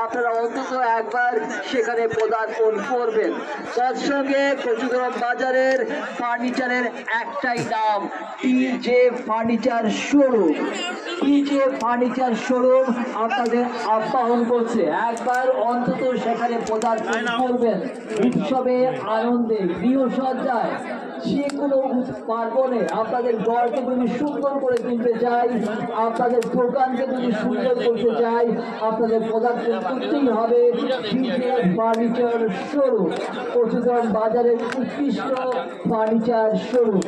আপনারা অন্তত একবার সেখানে পদার্পণ করবেন। তার সঙ্গে কচুগ্রাম বাজারের ফার্নিচারের একটাই নাম, TJ furniture showroom. TJ furniture showroom আপনাদের আহ্বান করছে, একবার অন্তত সেখানে পদার্পণ করবেন। উৎসবে আনন্দে গৃহসজ্জায় যে কোনো পার্বণে আপনাদের ঘরকে যদি সুন্দর করে তুলতে চাই, আপনাদের দোকানকে যদি সুন্দর করতে চাই, আপনাদের পদার্পণ করতেই হবে ফার্নিচার শোরুম, কচুগ্রাম বাজারের উৎকৃষ্ট ফার্নিচার শোরুম।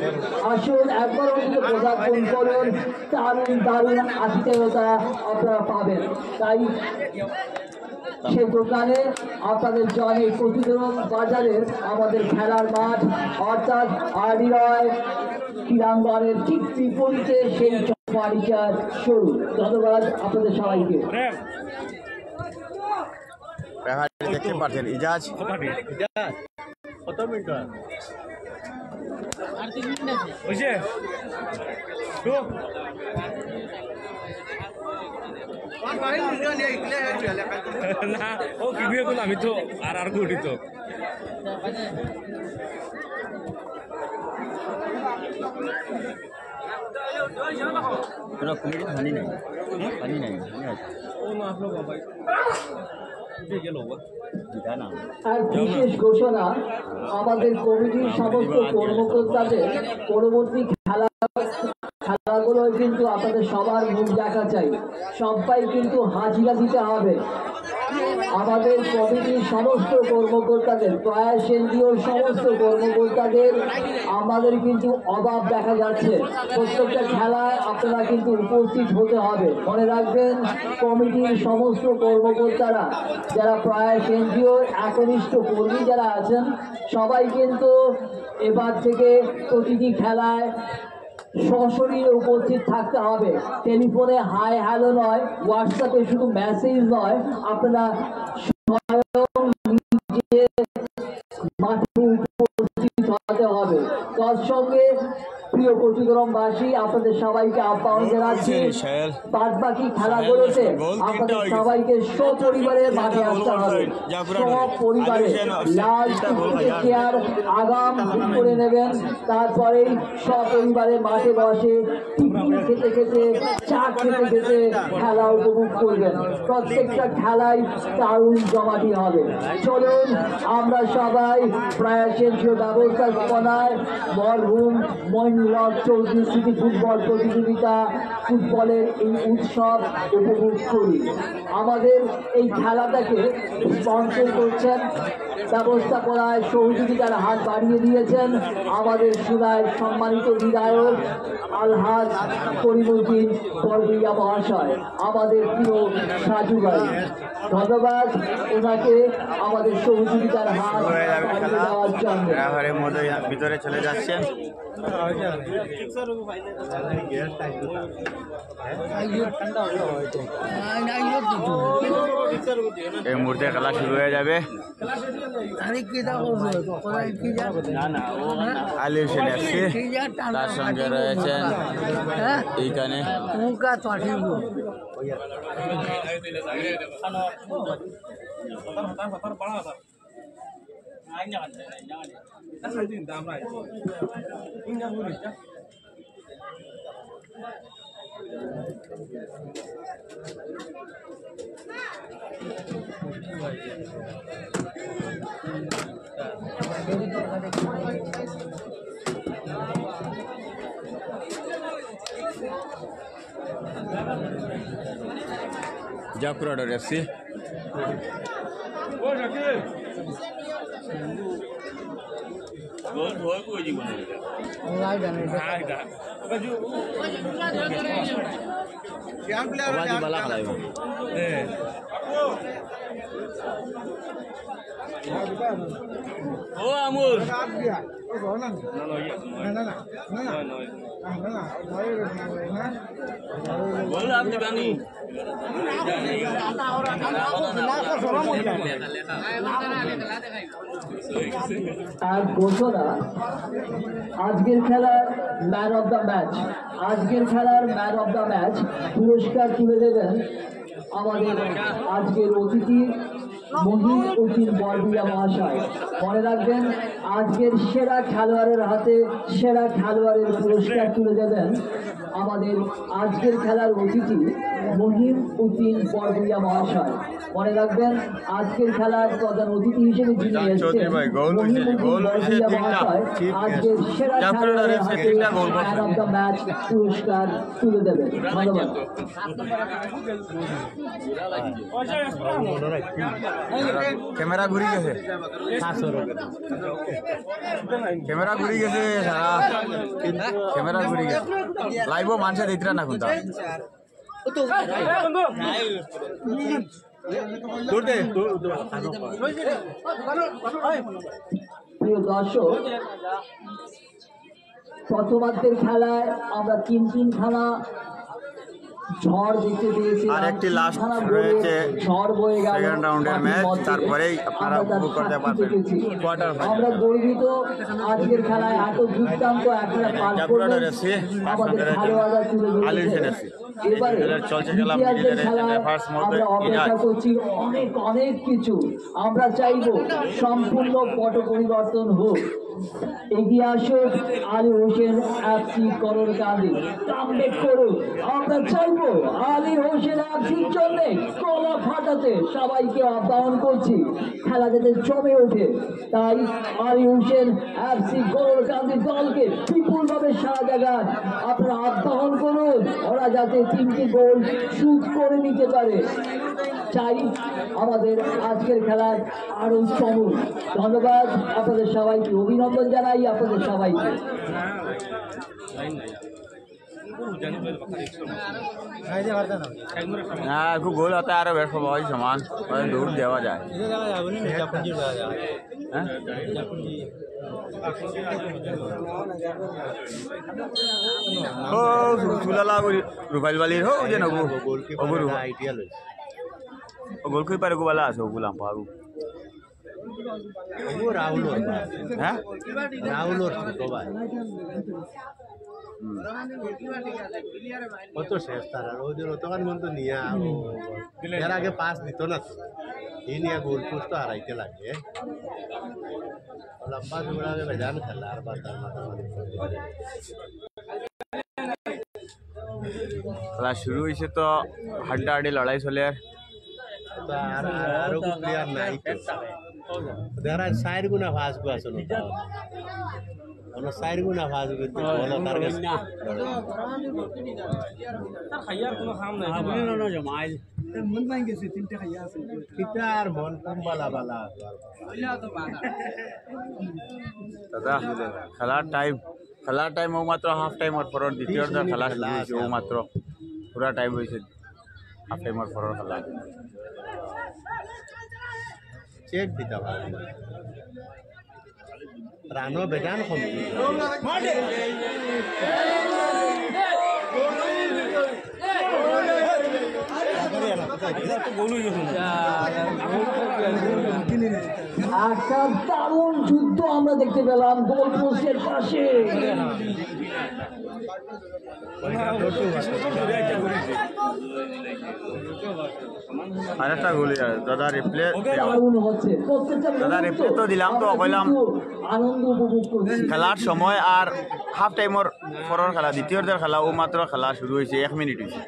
আসুন একবার অন্তত পদার্পণ করুন, দারুণ দারুণ আতিথেয়তা আপনারা পাবেন। তাই সে দোকানে আপনাদের জলে কচুগ্রাম বাজারের আমাদের খেলার মাঠ অর্থাৎ আরডি রয় ক্রীড়াঙ্গনের ঠিক বিপরীতে সেই ফার্নিচার শোরুম। ধন্যবাদ আপনাদের সবাইকে। দেখতে পাচ্ছেন ইজাজ কত মিনিট না ও কি বিয়ে করলাম আমি তো আর গুটি তো পানি নাই পানি নাই ও না আপনার ভাই গেল আর বিশেষ ঘোষণা, আমাদের কমিটির সমস্ত কর্মকর্তাদের পরবর্তী খেলাগুলো কিন্তু আপনাদের সবার মুখ দেখা চাই, সবাই কিন্তু হাজিরা দিতে হবে। আমাদের কমিটির সমস্ত কর্মকর্তাদের, প্রয়াস এনজিওর সমস্ত কর্মকর্তাদের আমাদের কিন্তু অভাব দেখা যাচ্ছে। প্রত্যেকটা খেলায় আপনারা কিন্তু উপস্থিত হতে হবে। মনে রাখবেন, কমিটির সমস্ত কর্মকর্তারা যারা প্রয়াস এনজিওর একনিষ্ঠ কর্মী যারা আছেন, সবাই কিন্তু এবার থেকে প্রতিটি খেলায় সশরীরে উপস্থিত থাকতে হবে। টেলিফোনে হাই হ্যালো নয়, হোয়াটসঅ্যাপে শুধু মেসেজ নয়, আপনারা স্বয়ং নিজে মাঠে উপস্থিত হতে হবে। তার সঙ্গে প্রিয় কচুগ্রামবাসী, আপনাদের সবাইকে আহ্বান জানাচ্ছি, বাদ বাকি খেলাগুলোতে আপনাদের সবাইকে সপরিবারে মাঠে আসতে হবে। সপরিবারে লাল চেয়ার আগাম করে নেবেন, তারপরেই সপরিবারে মাঠে বসে টিফিন খেতে খেতে, চা খেতে খেতে খেলা উপভোগ করবেন। প্রত্যেকটা খেলাই দারুণ জমাটি হবে। চলুন আমরা সবাই প্রয়াস এনজিও ব্যবস্থাপনায় মরহুম মইনুল হক চৌধুরী সিটি ফুটবল প্রতিযোগিতা, ফুটবলের এই উৎসব উপভোগ করি। আমাদের এই খেলাটাকে স্পন্সর করছেন, ব্যবস্থাপনায় সহযোগিতার হাত বাড়িয়ে দিয়েছেন আমাদের সুরায় সম্মানিত বিধায়ক আলহাজ করিমুদ্দিন বরগুইয়া মহাশয়, আমাদের প্রিয় সাজু ভাই। ধন্যবাদ ওনাকে আমাদের সহযোগিতার হাত বাড়িয়ে দেওয়ার জন্য। ভিতরে চলে যাচ্ছেন। এই মুহূর্তে খেলা শুরু হয়ে যাবে। আলী হোসেন এফসি তার সঙ্গে রয়েছেন এইখানে জাফরাডার এফসি বালা খেলাইব ও আমুল বল আপনি বানি আর ঘোষণা আজকের খেলার ম্যান অফ দ্য ম্যাচ, আজকের খেলার ম্যান অফ দ্য ম্যাচ পুরস্কার তুলে দেবেন আমাদের আজকের অতিথি মহিউদ্দিন বরবিয়া মহাশয়। মনে রাখবেন আজকের সেরা খেলোয়াড়ের হাতে সেরা খেলোয়াড়ের পুরস্কার তুলে দেবেন আমাদের আজকের খেলার অতিথি মহিউদ্দিন বরবিয়া মহাশয়। মনে রাখবেন আজকের খেলার প্রধান অতিথি হিসেবে যিনি এসেছেন মহিউদ্দিন বরবিয়া মহাশয় আজকের সেরা খেলোয়াড়ের হাতে ম্যান অফ দ্য ম্যাচ পুরস্কার তুলে দেবেন। ধন্যবাদ। ক্যামেরা ঘুরি গেছে, ক্যামেরা ঘুরি গেছে, সারা ক্যামেরা ঘুরি গেছে, লাইভও মানুষের দিতরা না কোনটা প্রিয় দর্শক, প্রথমার্ধের খেলায় আমরা তিনখানা ঝড় দেখতে পেয়েছি, আর একটি লাস্ট রয়েছে ঝড় বয়ে গেল সেকেন্ড রাউন্ডের ম্যাচ, তারপরেই আপনারা উপভোগ করতে পারবেন কোয়ার্টার আমরা গর্বিত আজকের খেলায় এত দুর্দান্ত একটা পাস করলেন আমাদের খেলোয়াড়রা তুলে ধরেছে। এবারে দ্বিতীয়ার্ধের খেলায় আমরা অপেক্ষা করছি অনেক কিছু। আমরা চাইব সম্পূর্ণ পট পরিবর্তন হোক। এগিয়ে আসুক আলী হোসেন এফসি করণকান্দি, কামব্যাক করুক। আমরা চাইব আলী হোসেন এফসির জন্য গলা ফাটাতে সবাইকে আহ্বান করছি, খেলা যাতে জমে ওঠে। তাই আলী হোসেন এফসি করণকান্দি দলকে বিপুলভাবে সারা জায়গায় আপনারা আহ্বান করুন, ওরা যাতে 3টি গোল শুট করে নিতে পারে। চাই আমাদের আজকের খেলার আরো চমক। ধন্যবাদ আপনাদের সবাইকে, অভিনন্দন জানাই আপনাদের সবাইকে। হ্যাঁ, খুব গোল হতে আরো বেশ সবাই সমান দৌড় দেওয়া যায়। ও সুলালা রুফাইল বালির হো যে নগু ওগুরু গোল কই পারে গোবালা আছে ওগুলাম পারু রাহুল হ্যাঁ রাহুল কত শেষ তারা ওই জন্য তখন মতো নিয়ে এর আগে পাস দিত না, এই নিয়ে গোল পোস্ট হারাইতে লাগে। লম্বা জোড়া বেজান খেলা আর বাদার মাথা খেলা শুরু হয়েছে তো হাড্ডাহাড্ডি লড়াই চলে। আর আরো প্লেয়ার নাই, দেখা 4 গুণা ফাঁস গো আসলে আমরা 4 গুণা ফাঁস কিন্তু বলো তার কাছে আর মন কম বালা বালা দাদা খেলার টাইম ও মাত্র হাফ টাইম আর পর দ্বিতীয় খেলা শুরু হয়েছে, ও মাত্র পুরা টাইম হয়েছে হাফ টাইম আর পর খেলা। চেক দিতে পারে রানো বেজান কমে একটা দারুণ যুদ্ধ আমরা দেখতে পেলাম গোল পোস্টের পাশে। আরেকটা গুলি দাদা রিপ্লে দারুণ হচ্ছে প্রত্যেকটা দাদা রিপ্লে তো দিলাম তো কইলাম আনন্দ উপভোগ করছি। খেলার সময় আর হাফ টাইমর পরের খেলা দ্বিতীয়দের খেলা ও মাত্র খেলা শুরু হয়েছে 1 মিনিট হয়েছে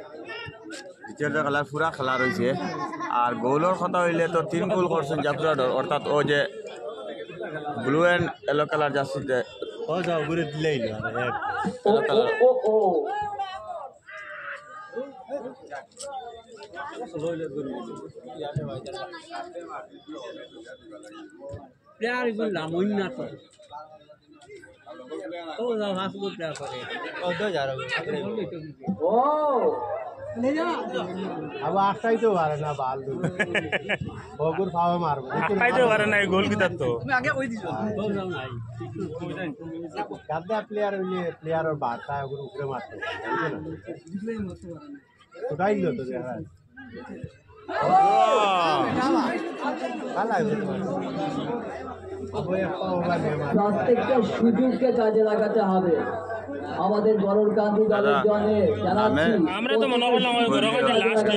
দ্বিতীয়দের খেলার পুরা খেলা রয়েছে আর গোলের কথা হইলে তো 3 গোল করছেন জাফরাডর অর্থাৎ ও যে ব্লু অ্যান্ড ইয়েলো কালার জার্সিতে ও যাও ঘুরে দিলেই না ও ও ও প্লেয়ার গুলো উন্নত ও যাও হাসগুলো প্লেয়ার করে ও তো যারো ও अब आखटाই তো পারে না বাল দু বগুর ফাওয়া মারবো আটটাইতে পারে না এই গোল কিতার তো তুমি আগে ওই দিছো গোল যাও নাই গাদা প্লেয়ার হইলে প্লেয়ারের বাতা ওগুলো উপরে মারতে ওটাই দিল তো দেখা প্রত্যেকটা সুযোগকে কাজে লাগাতে হবে আমাদের গররকান্দি দলের জন্য জানাচ্ছি আমরা তো মনে করলাম ওই ঘর কাছে লাস্ট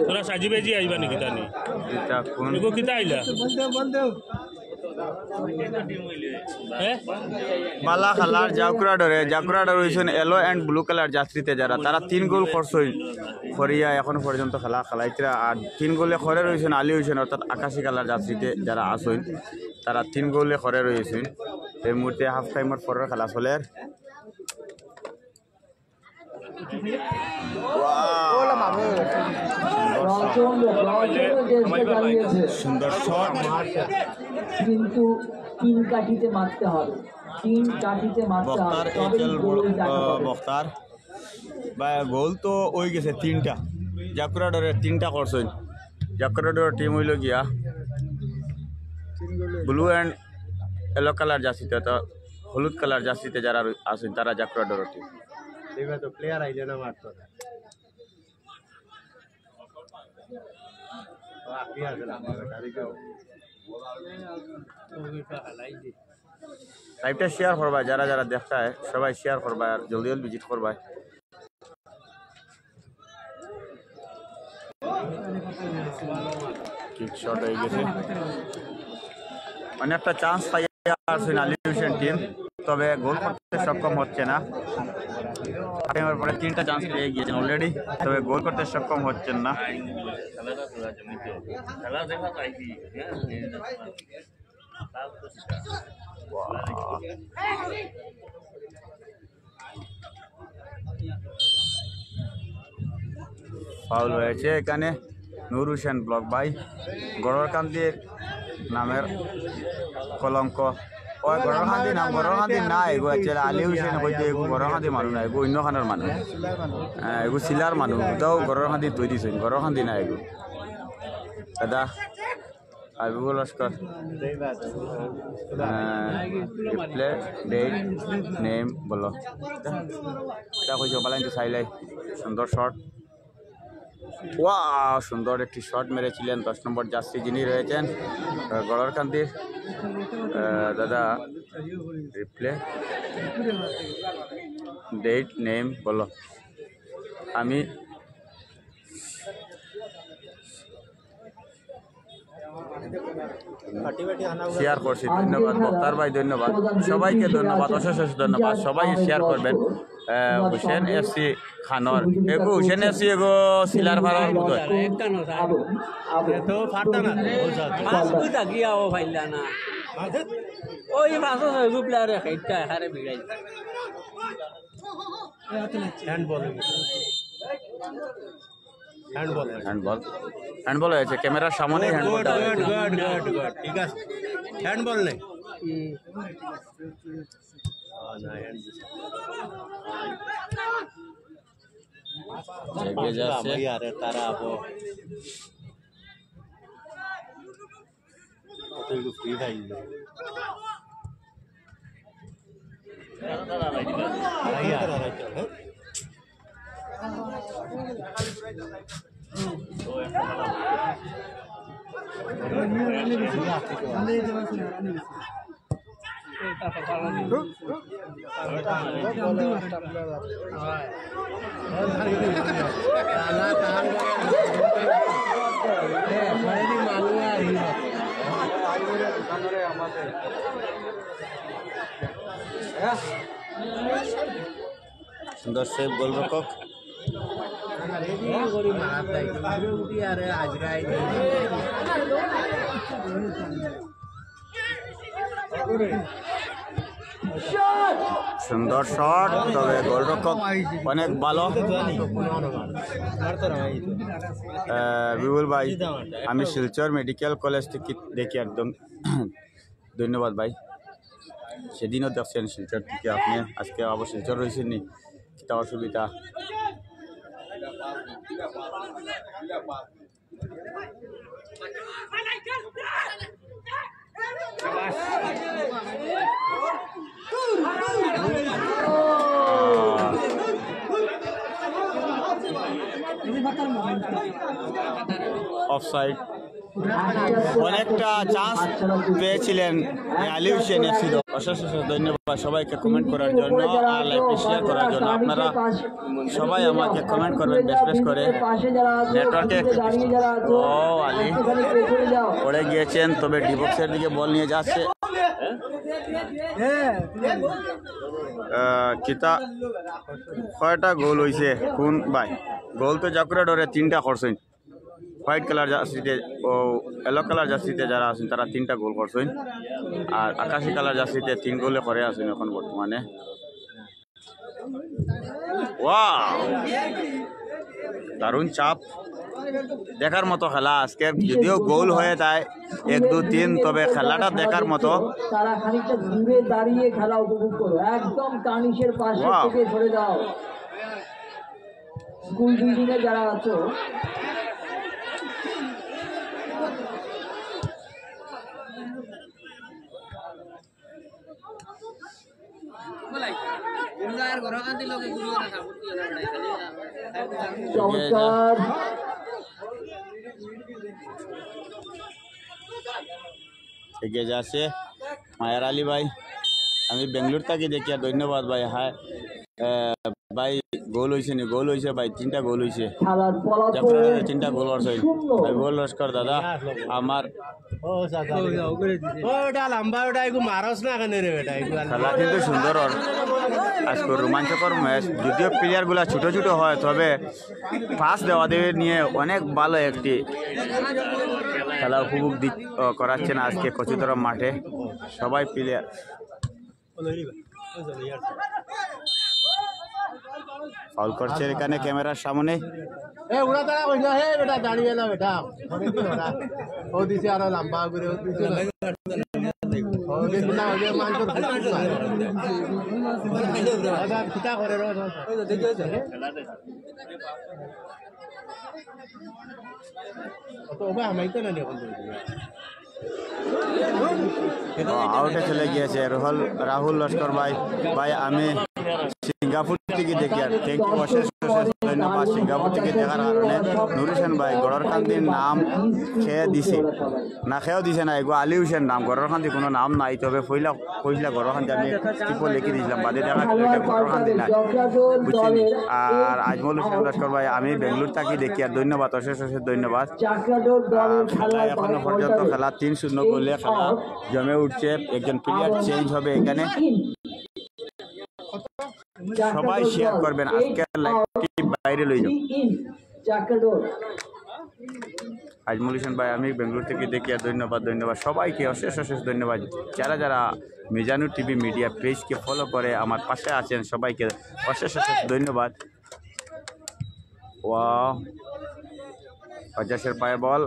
তোরা সাজি বেজি আইবা নাকি জানি এটা কোন এগো কিতা আইলা হ্যাঁ বালা খেলার জাকুরাডর হয়েছেন ইয়েলো অ্যান্ড ব্লু কালার জার্সিতে যারা তারা 3 গোল করছেন খরিয়া এখন পর্যন্ত খেলা খেলাইতরা আর 3 গোলে খরে রয়েছেন আলী হোসেন অর্থাৎ আকাশি কালার জার্সিতে যারা আসেন তারা 3 গোলে খরে রয়েছেন এই মুহূর্তে হাফ টাইমের পরের খেলা চলে প্রচন্ড চেষ্টা চালিয়েছে সুন্দর শট কিন্তু 3 কাঠিতে মারতে হবে 3 কাঠিতে মারতে হবে বক্তার তবেই এইচএল গোল জায়গা পাবে। বক্তার বা গোল তো ওই গেছে 3টা জাকুরাডরের 3টা করছেন জাকুরাডরের টিম হইল গিয়া ব্লু অ্যান্ড ইয়েলো কালার জার্সিতে তো হলুদ কালার জার্সিতে যারা আছেন তারা জাকুরাডরের টিম দেখবে তো প্লেয়ার আইলে না মারতো লাইভটা শেয়ার করবা যারা যারা দেখায় সবাই শেয়ার করবা আর জলদি জলদি ভিজিট করবা কিক শট হয়ে গেছে অনেকটা চান্স পাই আসছেন আলী হোসেন টিম তবে গোল করতে সক্ষম হচ্ছে না টাইমের পরে 3টা চান্স পেয়ে গিয়েছেন অলরেডি তবে গোল করতে সক্ষম হচ্ছেন না ফাউল হয়েছে এখানে নূর হোসেন ব্লক ভাই গড়রকান্দির নামের কলঙ্ক ওই গড়রকান্দি নাম গড়রকান্দি না এগো অ্যাকচুয়ালি আলী হোসেন কইতে এগো গড়রকান্দি মানুষ না এগো অন্য খানের মানুষ এগো শিলার মানুষ তাও গড়রকান্দি তৈরি হয়েছেন গড়রকান্দি না এগো দাদা Habibul Laskar play date name বলো এটা কইছো বালাইন তো চাইলাই সুন্দর শট ওয়া সুন্দর একটি শট মেরেছিলেন 10 নম্বর জার্সি যিনি রয়েছেন গড়রকান্দির দাদা রিপ্লে ডেট নেম বলো আমি শেয়ার করছি ধন্যবাদ বক্তার ভাই ধন্যবাদ সবাইকে ধন্যবাদ অশেষ ধন্যবাদ সবাই শেয়ার করবেন হুসেন এফসি খানর এগো হুসেন এফসি এগো সিলার ভাড়ার মতো তো ফাটা না হাসগুলো গিয়া ও ফাইলা না ওই মাসো সব প্লেয়ার খাইতা হারে বিগাই হ্যান্ডবল হ্যান্ডবল হ্যান্ডবল হয়েছে ক্যামেরার সামনে হ্যান্ডবলটা গুড ঠিক আছে হ্যান্ডবল নেই না এগিয়ে যাচ্ছে আরে তারা আবো তো একটু ফ্রি থাকি সুন্দর সেভ গোলরক্ষক সুন্দর শট, তবে গোলরক্ষক অনেক ভালো। বিপুল ভাই, আমি শিলচর মেডিকেল কলেজ থেকে দেখি একদম ধন্যবাদ ভাই। সেদিনও দেখছেন শিলচর থেকে, আপনি আজকে আবার শিলচর রয়েছেন নি, কিতা অসুবিধা? অফসাইড, অনেকটা চান্স পেয়েছিলেন আলী হোসেন এফসি। অশেষ অশেষ ধন্যবাদ সবাইকে কমেন্ট করার জন্য আর লাইভটি শেয়ার করার জন্য। আপনারা সবাই আমাকে কমেন্ট করবেন বেশ বেশ করে। নেটওয়ার্কে ও আলী পড়ে গিয়েছেন, তবে ডিবক্সের দিকে বল নিয়ে যাচ্ছে। কিতা কয়টা গোল হয়েছে কোন ভাই? গোল তো জাকুরা ডরে 3টা করছেন। হোয়াইট কালার জার্সিতে ও ইয়েলো কালার জার্সিতে যারা আছেন তারা 3টা গোল করছেন, আর আকাশি কালার জার্সিতে 3 গোলে করে আছেন এখন বর্তমানে। ওয়াও, দারুণ চাপ, দেখার মতো খেলা আজকে। যদিও গোল হয়ে যায় 1, 2, 3, তবে খেলাটা দেখার মতো। তারা খানিকটা দূরে দাঁড়িয়ে খেলা উপভোগ করো, একদম কার্নিশের পাশে থেকে সরে যাও। স্কুল বিল্ডিং এ যারা আছো চমৎকার। এগিয়ে যাচ্ছে মায়ার আলী ভাই, আমি বেঙ্গলোর থেকে দেখি। আর ধন্যবাদ ভাই। হ্যাঁ ভাই, গোল হয়েছে নি? গোল হয়েছে ভাই, 3টা গোল হয়েছে। 3টা গোল হচ্ছে ভাই। গোল লস্কর দাদা আমার খেলা কিন্তু সুন্দর, আজকে রোমাঞ্চকর ম্যাচ। যদিও প্লেয়ার গুলা ছোট ছোট হয়, তবে পাস দেওয়া দেওয়া নিয়ে অনেক ভালো একটি খেলা উপভোগ করাচ্ছেন আজকে কচুতরা মাঠে সবাই প্লেয়ার। ফাউল করছে এখানে ক্যামেরার সামনে। আউটে চলে গিয়েছে রাহুল লস্কর ভাই। ভাই আমি সিঙ্গাপুর থেকে দেখি, আর থ্যাংক ইউ, অশেষ অশেষ ধন্যবাদ সিঙ্গাপুর থেকে দেখার কারণে। নুর হোসেন ভাই গড়রকান্দির নাম খেয়ে দিছে না, খেয়েও দিছে না, এগো আলী হোসেন নাম। গড়রকান্দি কোনো নাম নাই, তবে পইলা গড়রকান্দি আমি টিপো লিখে দিয়েছিলাম, বাদে দেখা গড়রকান্দি নাই, বুঝছেন। আর আজমল হোসেন লস্কর ভাই, আমি বেঙ্গলোর থেকে দেখি, আর ধন্যবাদ, অশেষ অশেষ ধন্যবাদ। খেলা এখনো পর্যন্ত খেলা 3-0 গোলে খেলা জমে উঠছে। একজন প্লেয়ার চেঞ্জ হবে এখানে, সবাই শেয়ার করবেন আজকের লাইভটি বাইরে লই যাও। আজমল হোসেন ভাই, আমি বেঙ্গলোর থেকে দেখি, আর ধন্যবাদ সবাইকে, অশেষ অশেষ ধন্যবাদ। যারা যারা মিজানুর টিভি মিডিয়া পেজকে ফলো করে আমার পাশে আছেন সবাইকে অশেষ অশেষ ধন্যবাদ। ওয়াও, অজাসের পায়ে বল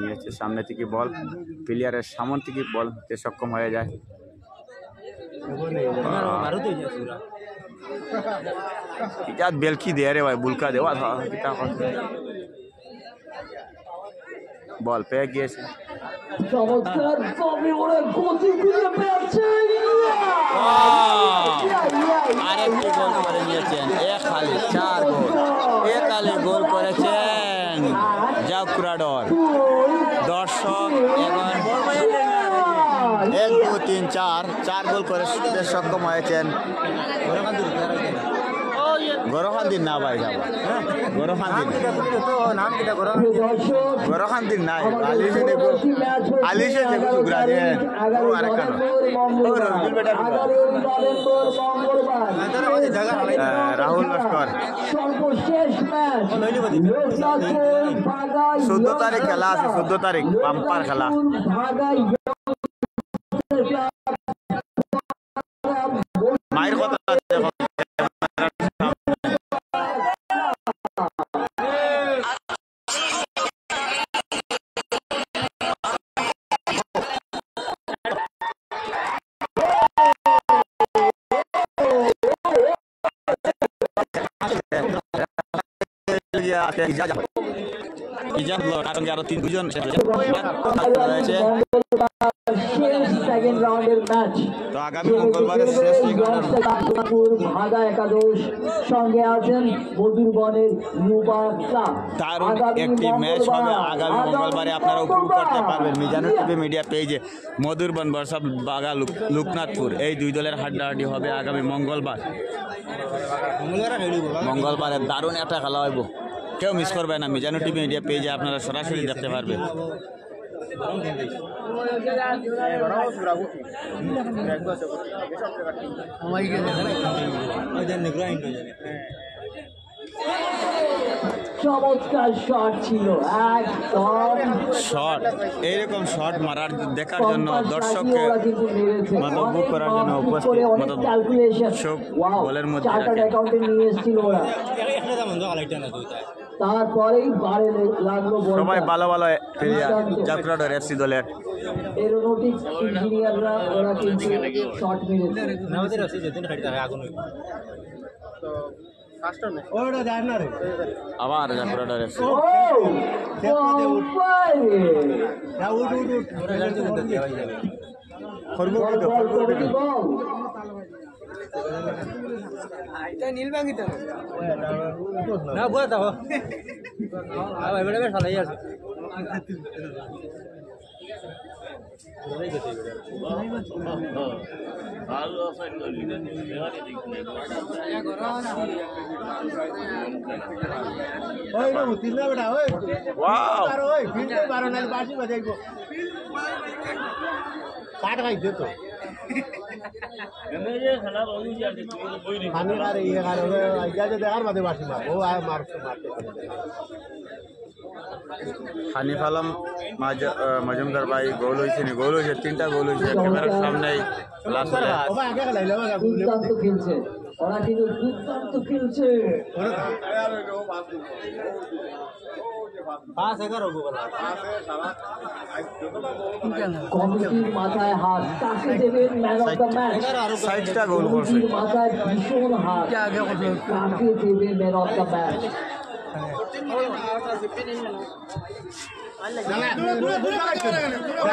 নিয়েছে, সামনে থেকে বল প্লেয়ারের সামনে থেকে বল সক্ষম হয়ে যায়। ইজাত বেলকি দে রে ভাই, বুলকা দেওয়া বল পেয়ে গিয়েছে। চমৎকার কবি ওরে গতি খুঁজে পেয়েছে আরেকটি গোল করে নিয়েছেন এক খালি 4 গোল, এক খালি গোল করেছেন জাকুরাডর। দর্শক এখন 1 2 3 4 গোল করে সক্ষম হয়েছেন। গরখান্দির না ভাই যাব গরখান্দির নাই আলিশে দেখো সুগ্রাজেন রাহুল লস্কর। সর্বশেষ ম্যাচ 14 তারিখ খেলা আছে, 14 তারিখ বাম্পার খেলা। মায়ের কথা দেখো আরো 3 রয়েছে। সেকেন্ড রাউন্ডের ম্যাচ তো আগামী মঙ্গলবারের শেষ ভাগা একাদশ সঙ্গে আছেন মধুরবনের ইউবা ক্লাব। দারুণ একটি ম্যাচ হবে আগামী মঙ্গলবারে, আপনারা উপভোগ করতে পারবেন মিজানুর টিভি মিডিয়া পেজে। মধুরবন বর্ষা বাগা লোকনাথপুর এই দুই দলের হাড্ডাহাড্ডি হবে আগামী মঙ্গলবারে। দারুণ একটা খেলা হইব, কেউ মিস করবে না। মিজানুর টিভি মিডিয়া পেজে আপনারা সরাসরি দেখতে পারবেন। চমৎকার শট ছিল, একদম শট এইরকম শট মারার দেখার জন্য দর্শককে বুক করার জন্য উপস্থিত বলের মধ্যে নিয়ে এসেছিল ওরা। তারপরেই বারে লাগলো সবাই ভালো ভালো প্লেয়ার জাকুরাডর এফসি দলের। এরোনটিক ইঞ্জিনিয়াররা ওরা কিন্তু শট মেরেছে। আবার জাকুরাডর এফসি হানিফ আলম মজুমদার ভাই গোল হয়েছে, 3টা গোল হয়েছে ক্যামেরার সামনেই। দুর্দান্ত খেলছে ওরা, কিন্তু দুর্দান্ত খেলছে। কমিটির মাথায় হাত, কাকে দেবেন ম্যান অফ দ্য ম্যাচ? 60টা গোল করছে। কমিটির মাথায় ভীষণ হাত, কাকে দেবে ম্যান অফ দ্য ম্যাচ?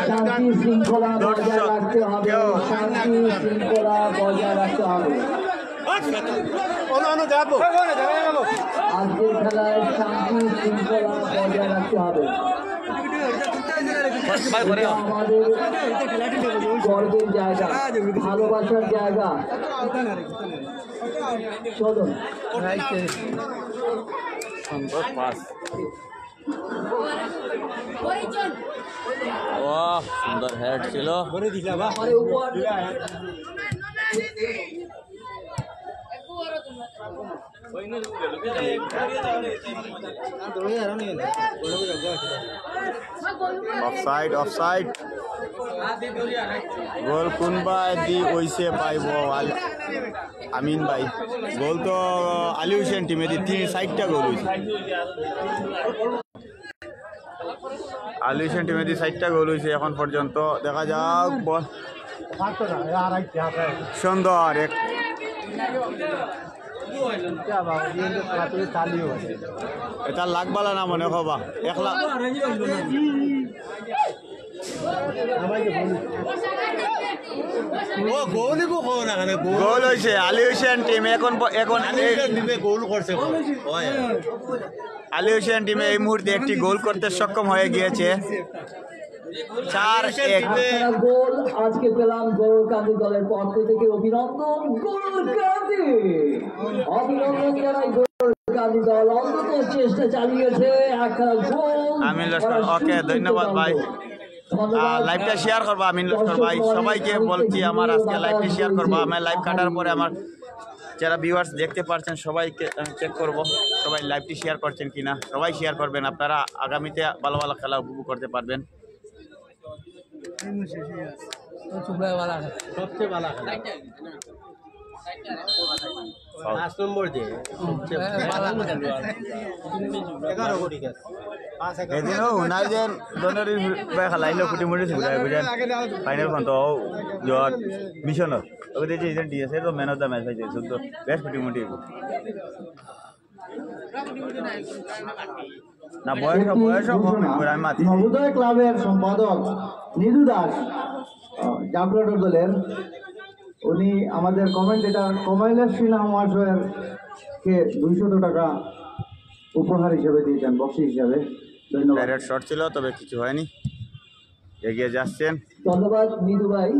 শান্তি শৃঙ্খলা বজায় রাখতে হবে, শান্তি শৃঙ্খলা বজায় রাখতে হবে। আজকের খেলায় শান্তি শৃঙ্খলা বজায় রাখতে হবে। আমাদের গর্বের জায়গা, ভালোবাসার জায়গা। চলুন সুন্দর পাস, সুন্দর হেড ছিল। অফসাইড অফসাইড গোল কোনবাই দি ওইসে পাইব আমিন ভাই। গোল তো আলী হুসেন টিমে দি 3-4টা গোল হয়েছে। আলী হুসেন টিমে দি 4টা গোল হয়েছে এখন পর্যন্ত। দেখা যাক সুন্দর এক এটা লাগবালা না মনে হবা 1 লাখ ও গোলই কো না কেন গোল হয়েছে আলী হোসেন টিম এখন গোল করছে আলী হোসেন টিমে এই মুহূর্তে একটি গোল করতে সক্ষম হয়ে গিয়েছে 4-1 একটা গোল আজকে পেলাম গৌরকান্দি দলের পক্ষ থেকে অভিনন্দন গৌরকান্দি অভিনন্দন জানাই গৌরকান্দি দল অন্তত চেষ্টা চালিয়েছে একটা গোল আমিন লস্কর ওকে ধন্যবাদ ভাই লাইভটা শেয়ার করবা আমিন লস্কর ভাই সবাইকে বলছি আমার আজকে লাইভটি শেয়ার করবা আমি লাইভ কাটার পরে আমার যারা ভিউয়ার্স দেখতে পাচ্ছেন সবাইকে চেক করব সবাই লাইভটি শেয়ার করছেন কিনা সবাই শেয়ার করবেন আপনারা আগামীতে ভালো ভালো খেলা উপভোগ করতে পারবেন সবচেয়ে ভালো খেলা 5 নম্বর যে এগারো কোটি গেছে এদিনও উনাইজেন দনের খেলাইলো কুটি মুটি ঘুরাই ঘুরাই ফাইনাল খন তো জট মিশনত ওকে দেখছি ইজন ডিএসএ তো ম্যান অফ দ্য ম্যাচ হয়েছে শুদ্ধ বেশ কুটি মুটি না বয়স আমি মাতি নবোদয় ক্লাবের সম্পাদক নিধু দাস জাফরাটোর দলের উনি আমাদের কমেন্টেটর কমাইলের সিনহা মহাশয়ের কে 200 টাকা উপহার হিসেবে দিয়েছেন বক্সি হিসাবে ধন্যবাদ ডাইরেক্ট শট ছিল তবে কিছু হয়নি এগিয়ে যাচ্ছেন ধন্যবাদ নিধু ভাই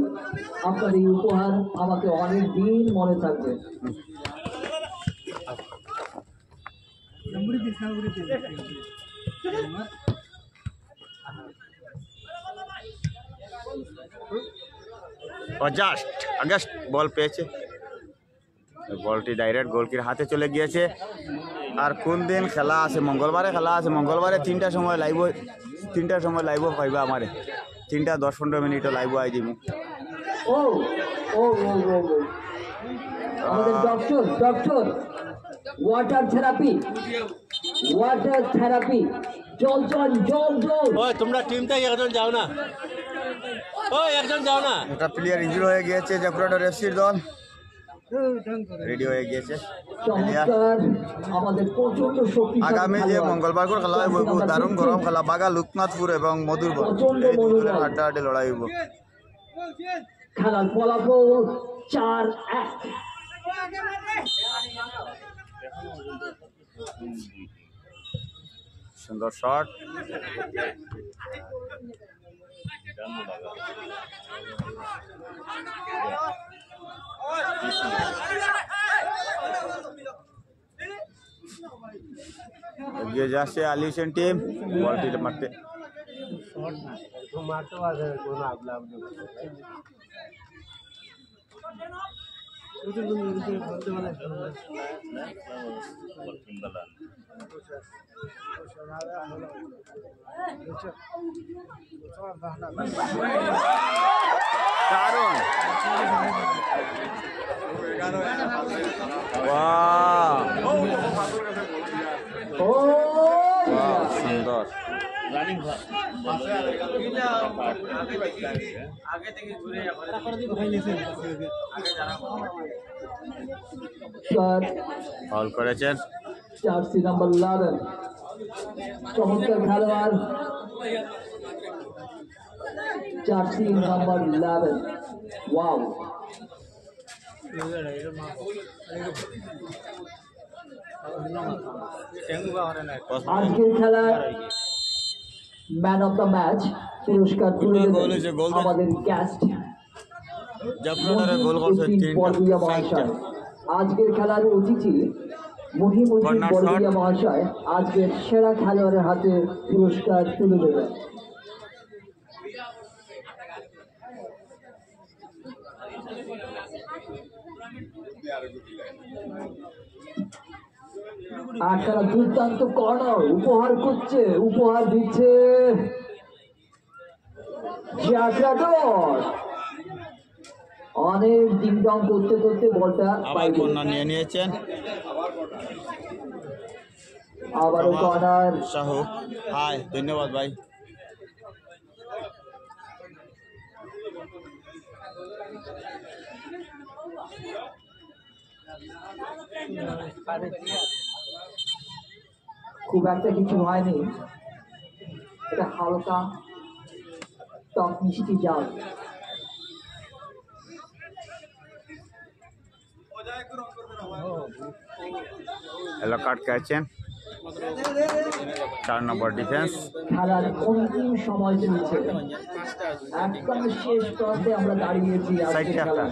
আপনার এই উপহার আমাকে অনেক দিন মনে থাকবে জাস্ট আগস্ট বল পেয়েছে বলটি ডাইরেক্ট গোলকির হাতে চলে গিয়েছে আর কোন দিন খেলা আছে মঙ্গলবারে খেলা আছে মঙ্গলবারে 3টার সময় লাইভ পাইবা আমারে 3টা 10-15 মিনিট লাইভ আই দিমু ও ও ও ও আমাদের ডক্টর ওয়াটার থেরাপি জল ওই তোমরা টিম থেকে একজন যাও না ওই একজন যাও না একটা প্লেয়ার ইনজুরি হয়ে গিয়েছে জাফরাটোর এফসির দল রেডি হয়ে গিয়েছে চমৎকার আমাদের প্রচন্ড শক্তি আগামী যে মঙ্গলবার করে খেলা হইব দারুণ গরম খেলা বাগা লোকনাথপুর এবং মধুরপুর হাড্ডাহাড্ডি লড়াই হইব খেলার ফলাফল 4-1 সুন্দর শট এগিয়ে যাচ্ছে আলী হোসেন টিম বলটি মারতে মারতে পারবে কোনো আবলাম দারুণ সুন্দর ফল করেছেন জার্সি নাম্বার 11 চমৎকার খেলোয়াড় জার্সি নাম্বার 11 ওয়াও আজকের খেলায় ম্যান অফ দ্য ম্যাচ পুরস্কার তুলে দেবেন আমাদের গেস্ট জাফরাটোরে গোল করছেন 3টা মহাশয় আজকের খেলার অতিথি মহিমুদ্দিন বড়িয়া মহাশয় আজকের সেরা খেলোয়াড়ের হাতে পুরস্কার তুলে দেবেন একটা দুর্দান্ত কর্নার উপহার দিচ্ছে অনেক ডিংডং করতে বলটা আবার কর্নার নিয়ে নিয়েছেন আবারও কর্নার শাহু হাই ধন্যবাদ ভাই খুব একটা কিছু হয়নি এটা হালকা টক মিষ্টি জাল। येलो कार्ड कैचेन 4 नंबर डिफेंस খেলার অন্তিম সময় চলছে, একদম শেষ প্রান্তে আমরা দাঁড়িয়েছি আজকের সাইড খেলা।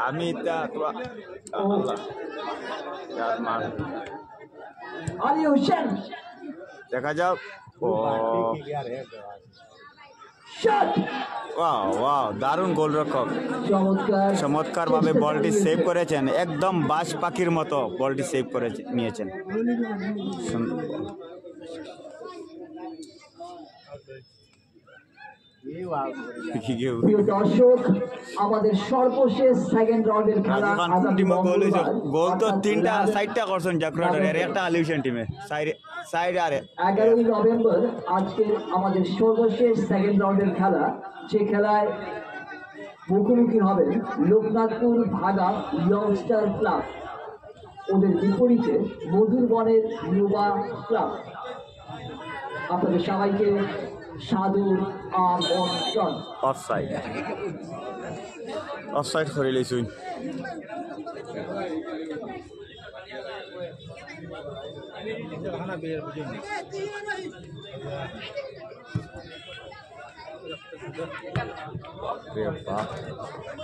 আমি তা তো আল্লাহ यार मार আলী হোসেন দেখা যাক ও শট, ওয়াও ওয়াও দারুণ গোলরক্ষক চমৎকার চমৎকারভাবে বলটি সেভ করেছেন, একদম বাজ পাখির মতো বলটি সেভ করে নিয়েছেন। সুন্দর বল। প্রিয় দর্শক, আমাদের সর্বশেষ সেকেন্ড রাউন্ডের খেলা আগামী গোল তো 3টা 4টা করছেন জাকরাটার, এর একটা আলিউশন টিমে সাইড আরে 11ই নভেম্বর আজকে আমাদের সর্বশেষ সেকেন্ড রাউন্ডের খেলা, যে খেলায় মুখোমুখি হবেন লোকনাথপুর ভাগা ইয়ংস্টার ক্লাব, ওদের বিপরীতে মধুরবনের ইউবা ক্লাব। আপনাদের সবাইকে সাদর আমন্ত্রণ। অফসাইড করে লইছুন।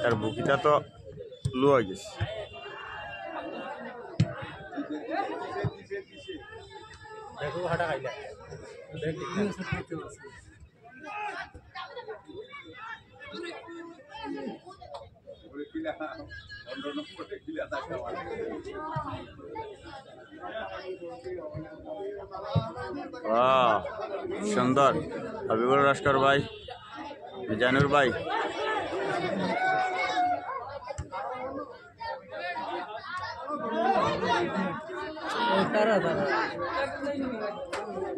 তার বুকিটা তো লো হয়ে গেছে। সুন্দর হাবিবুর লস্কর ভাই, জানুর ভাই,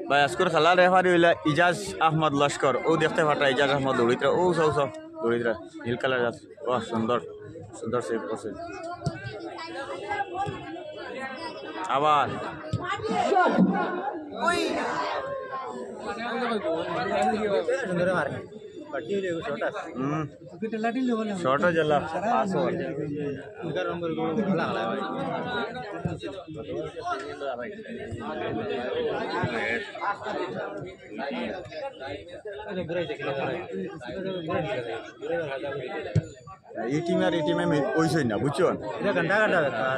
ভাই আজকের খেলার রেফারি হইলা ইজাজ আহমদ লস্কর। ও দেখতে পাটা ইজাজ আহমদ দৌড়িতরা, ও সব দৌড়িতরা নীল কালার আছে। বাহ সুন্দর সুন্দর সেভ করছে। আবার শর্ট জেলা পাস হয়। এই টিম আর এই টিমে ওইসই না বুঝছো, ঘন্টা ঘন্টা ব্যাপার।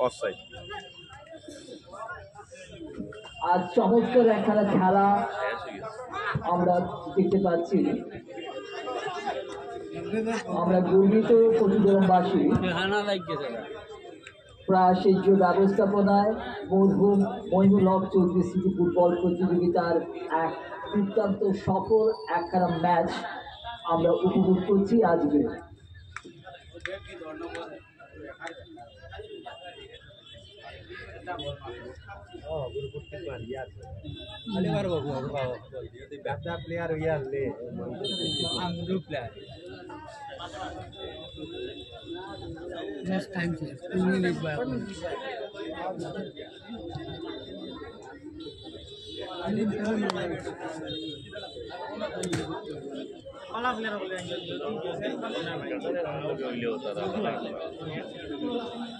অফসাইড। আজ চমৎকার একখানা খেলা আমরা দেখতে পাচ্ছি। আমরা গর্বিত প্রতিযোগনবাসী প্রাসিজ্য ব্যবস্থাপনায় মহিমুল হক চৌধুরী সিটি ফুটবল প্রতিযোগিতার এক অত্যন্ত সফল একখানা ম্যাচ আমরা উপভোগ করছি আজকে।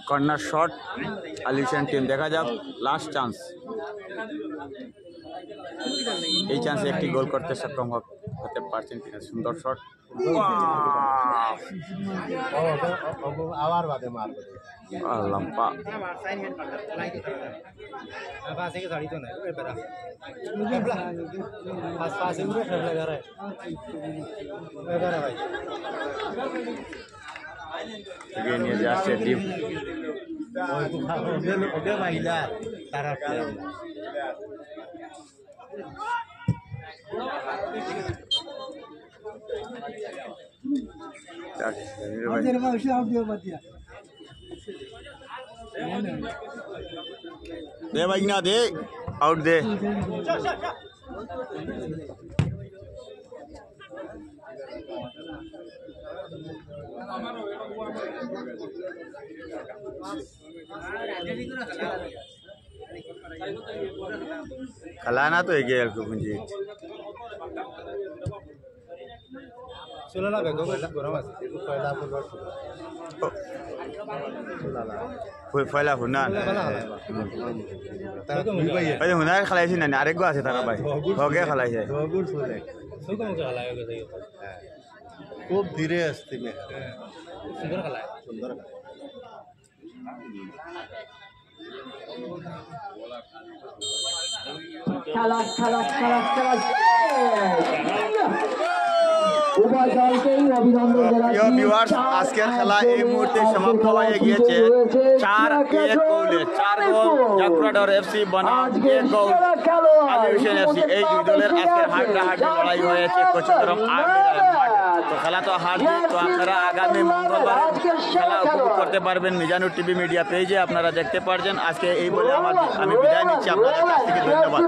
কর্নার শট আলিউশন টিম, দেখা যাক লাস্ট চান্স। এই চান্সে একটি গোল করতে সক্ষম হতে পারছেন কিনা। সুন্দর শট, আবার বাদে মারবো লম্পা এগিয়ে নিয়ে যাচ্ছে টিম। মহিলা তারা दे भाई ना दे आउट दे खलाना तो एक गेल को पुंजी চলে না বেগো গরম আছে পয়লা ফুলবার फैला हुना पहले हुना खलाइছি না আরেকগো আছে টাকা ভাই হোগে খলাইছে দগুর চলে খুব ধীরে আসতে মে সুন্দর খেলায় সুন্দর খেলা খেলা খেলা খেলা উভয় দলকেই অভিনন্দন জানাচ্ছি। প্রিয় ভিউয়ার্স, আজকের খেলা এই মুহূর্তে সমাপ্ত হয়ে গিয়েছে 4-1 গোলে 4 গোল জাফরাডর এফসি বনাম 1 গোল আলিউশন এফসি। এই দুই দলের আজকের হাড্ডাহাড্ডি লড়াই হয়েছে কোচবিহার আর্মির মাঠে। তো খেলা তো হার জিত, তো আপনারা আগামী মঙ্গলবার খেলা উপভোগ করতে পারবেন মিজানুর টিভি মিডিয়া পেজে, আপনারা দেখতে পারছেন। আজকে এই বলে আমি বিদায় নিচ্ছি আপনাদের কাছ থেকে, ধন্যবাদ।